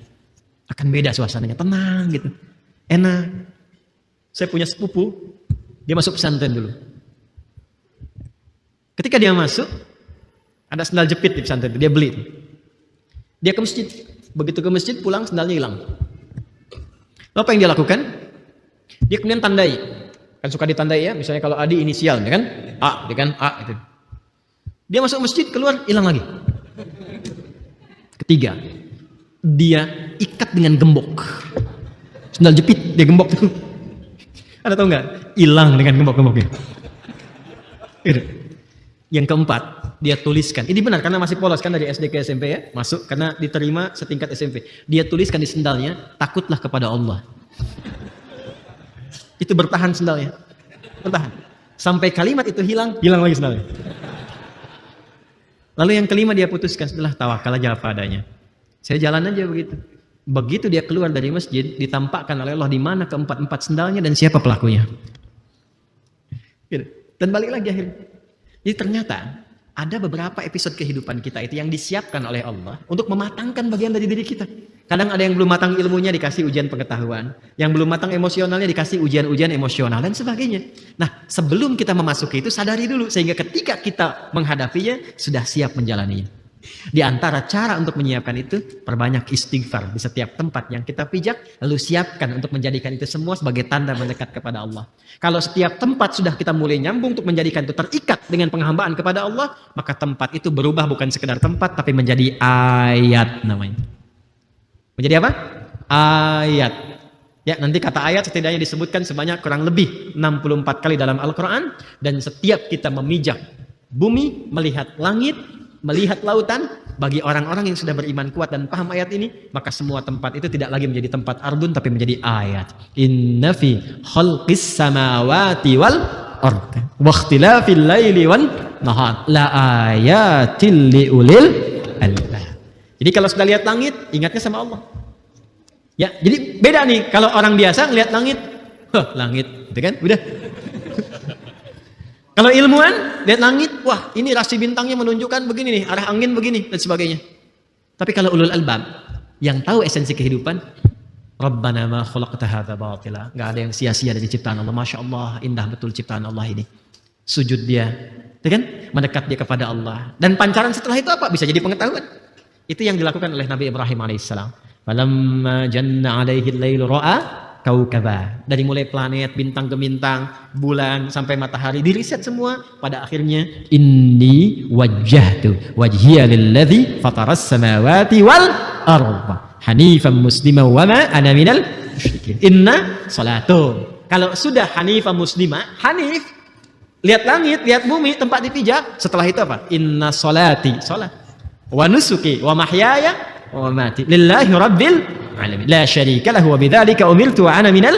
Akan beda suasananya, tenang gitu, enak. Saya punya sepupu, dia masuk pesantren dulu. Ketika dia masuk, ada sendal jepit di pesantren itu, dia beli. Dia ke masjid, begitu ke masjid pulang sendalnya hilang. Lalu apa yang dia lakukan? Dia kemudian tandai, kan suka ditandai ya, misalnya kalau Adi inisial, ya kan, A, dia kan A itu. Dia masuk masjid keluar hilang lagi. Ketiga, dia ikat dengan gembok, sendal jepit dia gembok tuh. Ada tahu nggak? Hilang dengan gembok-gemboknya. Yang keempat, dia tuliskan. Ini benar karena masih polos kan dari SD ke SMP ya. Masuk karena diterima setingkat SMP. Dia tuliskan di sendalnya, takutlah kepada Allah. Itu bertahan sendalnya. Bertahan. Sampai kalimat itu hilang, hilang lagi sendalnya. Lalu yang kelima dia putuskan, setelah tawakal aja apa adanya. Saya jalan aja begitu. Begitu dia keluar dari masjid, ditampakkan oleh Allah di mana keempat-empat sendalnya dan siapa pelakunya. Dan balik lagi akhirnya. Jadi ternyata ada beberapa episode kehidupan kita itu yang disiapkan oleh Allah untuk mematangkan bagian dari diri kita. Kadang ada yang belum matang ilmunya dikasih ujian pengetahuan, yang belum matang emosionalnya dikasih ujian-ujian emosional dan sebagainya. Nah, sebelum kita memasuki itu sadari dulu sehingga ketika kita menghadapinya sudah siap menjalaninya. Di antara cara untuk menyiapkan itu, perbanyak istighfar di setiap tempat yang kita pijak, lalu siapkan untuk menjadikan itu semua sebagai tanda mendekat kepada Allah. Kalau setiap tempat sudah kita mulai nyambung untuk menjadikan itu terikat dengan penghambaan kepada Allah, maka tempat itu berubah bukan sekedar tempat, tapi menjadi ayat namanya. Menjadi apa? Ayat. Ya, nanti kata ayat setidaknya disebutkan sebanyak kurang lebih 64 kali dalam Al-Quran, dan setiap kita memijak bumi, melihat langit, melihat lautan, bagi orang-orang yang sudah beriman kuat dan paham ayat ini, maka semua tempat itu tidak lagi menjadi tempat ardun tapi menjadi ayat. Inna fi khalqis samawati wal ardh wa ikhtilafil laili wan nahar la ayatil liulil albab. Jadi kalau sudah lihat langit, ingatnya sama Allah. Ya, jadi beda nih kalau orang biasa ngelihat langit, langit, gitu kan? Udah. Kalau ilmuwan, lihat langit, wah ini rasi bintangnya menunjukkan begini nih, arah angin begini, dan sebagainya. Tapi kalau ulul albab, yang tahu esensi kehidupan, Rabbana ma khalaqta hadza batila. Gak ada yang sia-sia dari ciptaan Allah. Masya Allah, indah betul ciptaan Allah ini. Sujud dia, kan? Mendekat dia kepada Allah. Dan pancaran setelah itu apa? Bisa jadi pengetahuan. Itu yang dilakukan oleh Nabi Ibrahim alaihissalam. Falamma janna alaihi al-lailu ra'a kaukaba. Dari mulai planet, bintang ke bintang, bulan sampai matahari diriset semua, pada akhirnya inni wajjahtu wajhiya lilladzi fataras samawati wal arda hanifan musliman wa ma ana minal musyrikin. Inna salatu. Kalau sudah hanifan muslimah, hanif, lihat langit, lihat bumi, tempat dipijak, setelah itu apa? Inna salati, salat, wa nusuki wa mahyaya wa mamati lillahi rabbil alamin la syarika lahu wa bidzalika umirtu wa ana minal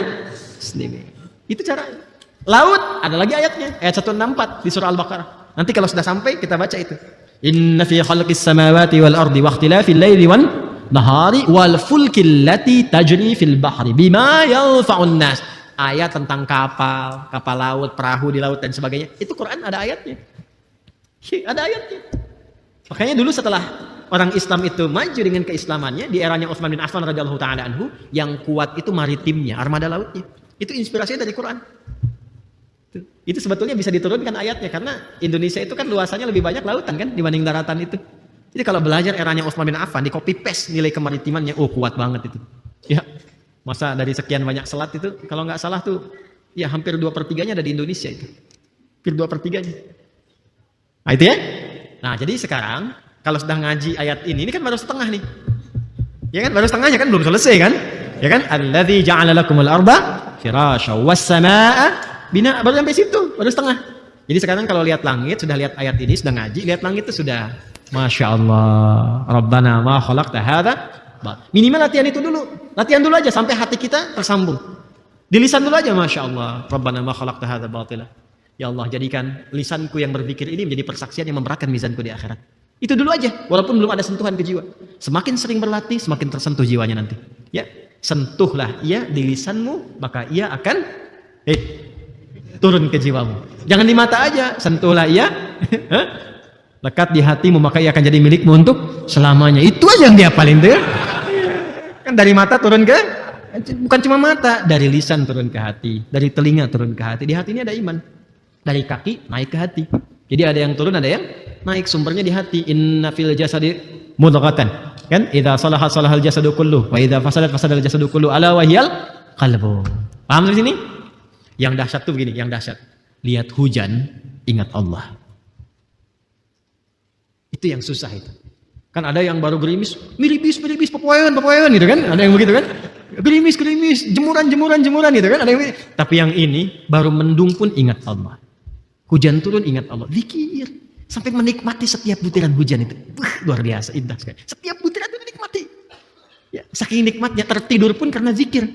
muslimin. Itu caranya. Laut ada lagi ayatnya, ayat 164 di surah Al-Baqarah. Nanti kalau sudah sampai kita baca itu. Inna fi khalqis samawati wal ardi wa ikhtilafil laili wan nahari wal fulki allati tajri fil bahri bima yanfa'un nas. Ayat tentang kapal, kapal laut, perahu di laut dan sebagainya. Itu Quran ada ayatnya. Ada ayatnya. Makanya dulu setelah orang Islam itu maju dengan keislamannya di eranya Utsman bin Affan radhiyallahu taala anhu, yang kuat itu maritimnya, armada lautnya. Itu inspirasinya dari Quran. Itu sebetulnya bisa diturunkan ayatnya karena Indonesia itu kan luasannya lebih banyak lautan kan dibanding daratan itu. Jadi kalau belajar eranya Utsman bin Affan di copy paste nilai kemaritimannya, oh kuat banget itu. Ya. Masa dari sekian banyak selat itu kalau nggak salah tuh ya hampir 2/3-nya ada di Indonesia itu. Hampir 2/3-nya. Nah, itu ya. Nah, jadi sekarang kalau sudah ngaji ayat ini kan baru setengah nih. Ya kan, baru setengahnya kan belum selesai kan? Ya kan? Alladzi ja'ala lakumul arda firasya was samaa'a bina, baru sampai situ, baru setengah. Jadi sekarang kalau lihat langit, sudah lihat ayat ini, sudah ngaji, lihat langit itu sudah Masya Allah, Rabbana ma khalaqta hadza Minimal latihan itu dulu. Latihan dulu aja sampai hati kita tersambung. Di lisan dulu aja, Masya Allah. Rabbana ma khalaqta hadza batila. Ya Allah, jadikan lisanku yang berpikir ini menjadi persaksian yang memberatkan mizanku di akhirat. Itu dulu aja, walaupun belum ada sentuhan ke jiwa. Semakin sering berlatih, semakin tersentuh jiwanya nanti. Ya, sentuhlah ia di lisanmu, maka ia akan turun ke jiwamu. Jangan di mata aja, sentuhlah ia, lekat di hatimu, maka ia akan jadi milikmu untuk selamanya. Itu aja yang dia paling tuh. Kan dari mata turun ke, bukan cuma mata, dari lisan turun ke hati, dari telinga turun ke hati. Di hati ini ada iman. Dari kaki naik ke hati. Jadi ada yang turun, ada yang naik, sumbernya di hati. Inna fil jasadi mudghatan. Kan? Idza salaha salahal jasadu kullu wa idza fasadat fasadal jasadu kullu ala wa hiyal qalbu. Paham sampai sini? Yang dahsyat tuh begini, yang dahsyat. Lihat hujan, ingat Allah. Itu yang susah itu. Kan ada yang baru gerimis, miripis, pepoyan gitu kan? Ada yang begitu kan? Gerimis, jemuran gitu kan? Ada yang begitu. Tapi yang ini baru mendung pun ingat Allah. Hujan turun ingat Allah, zikir sampai menikmati setiap butiran hujan itu. Luar biasa, indah sekali. Setiap butiran itu dinikmati. Ya, saking nikmatnya tertidur pun karena zikir.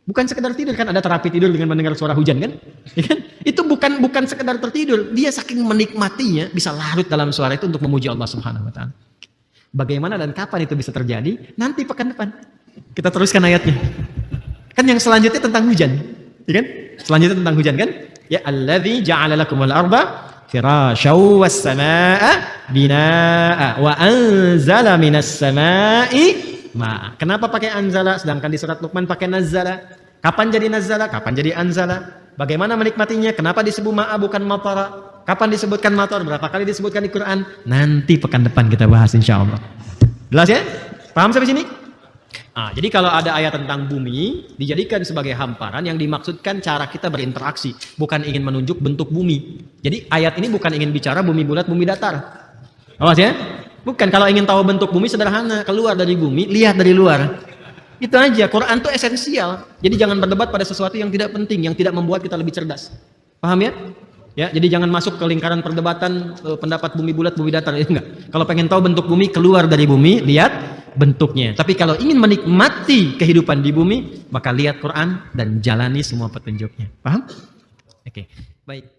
Bukan sekedar tidur, kan ada terapi tidur dengan mendengar suara hujan kan? Ya kan? Itu bukan sekedar tertidur, dia saking menikmatinya bisa larut dalam suara itu untuk memuji Allah Subhanahu wa taala. Bagaimana dan kapan itu bisa terjadi? Nanti pekan depan. Kita teruskan ayatnya. Kan yang selanjutnya tentang hujan, ya kan? Selanjutnya tentang hujan kan? Ya alladzi ja'ala lakumul arda firasyaw was samaa'a binaa'a wa anzala minas samaa'i ma. Kenapa pakai anzala sedangkan di surat Luqman pakai nazzala? Kapan jadi nazzala? Kapan jadi anzala? Bagaimana menikmatinya? Kenapa disebut ma'a bukan matara? Kapan disebutkan matar? Berapa kali disebutkan di Quran? Nanti pekan depan kita bahas insyaallah. Jelas ya? Paham sampai sini? Nah, jadi kalau ada ayat tentang bumi dijadikan sebagai hamparan yang dimaksudkan cara kita berinteraksi, bukan ingin menunjuk bentuk bumi. Jadi ayat ini bukan ingin bicara bumi bulat, bumi datar. Awas ya? Bukan, kalau ingin tahu bentuk bumi sederhana, keluar dari bumi, lihat dari luar. Itu aja, Quran itu esensial. Jadi jangan berdebat pada sesuatu yang tidak penting, yang tidak membuat kita lebih cerdas. Paham ya? Ya, jadi jangan masuk ke lingkaran perdebatan pendapat bumi bulat, bumi datar. Enggak. Kalau pengen tahu bentuk bumi, keluar dari bumi, lihat bentuknya. Tapi kalau ingin menikmati kehidupan di bumi, maka lihat Quran dan jalani semua petunjuknya. Paham? Oke, baik.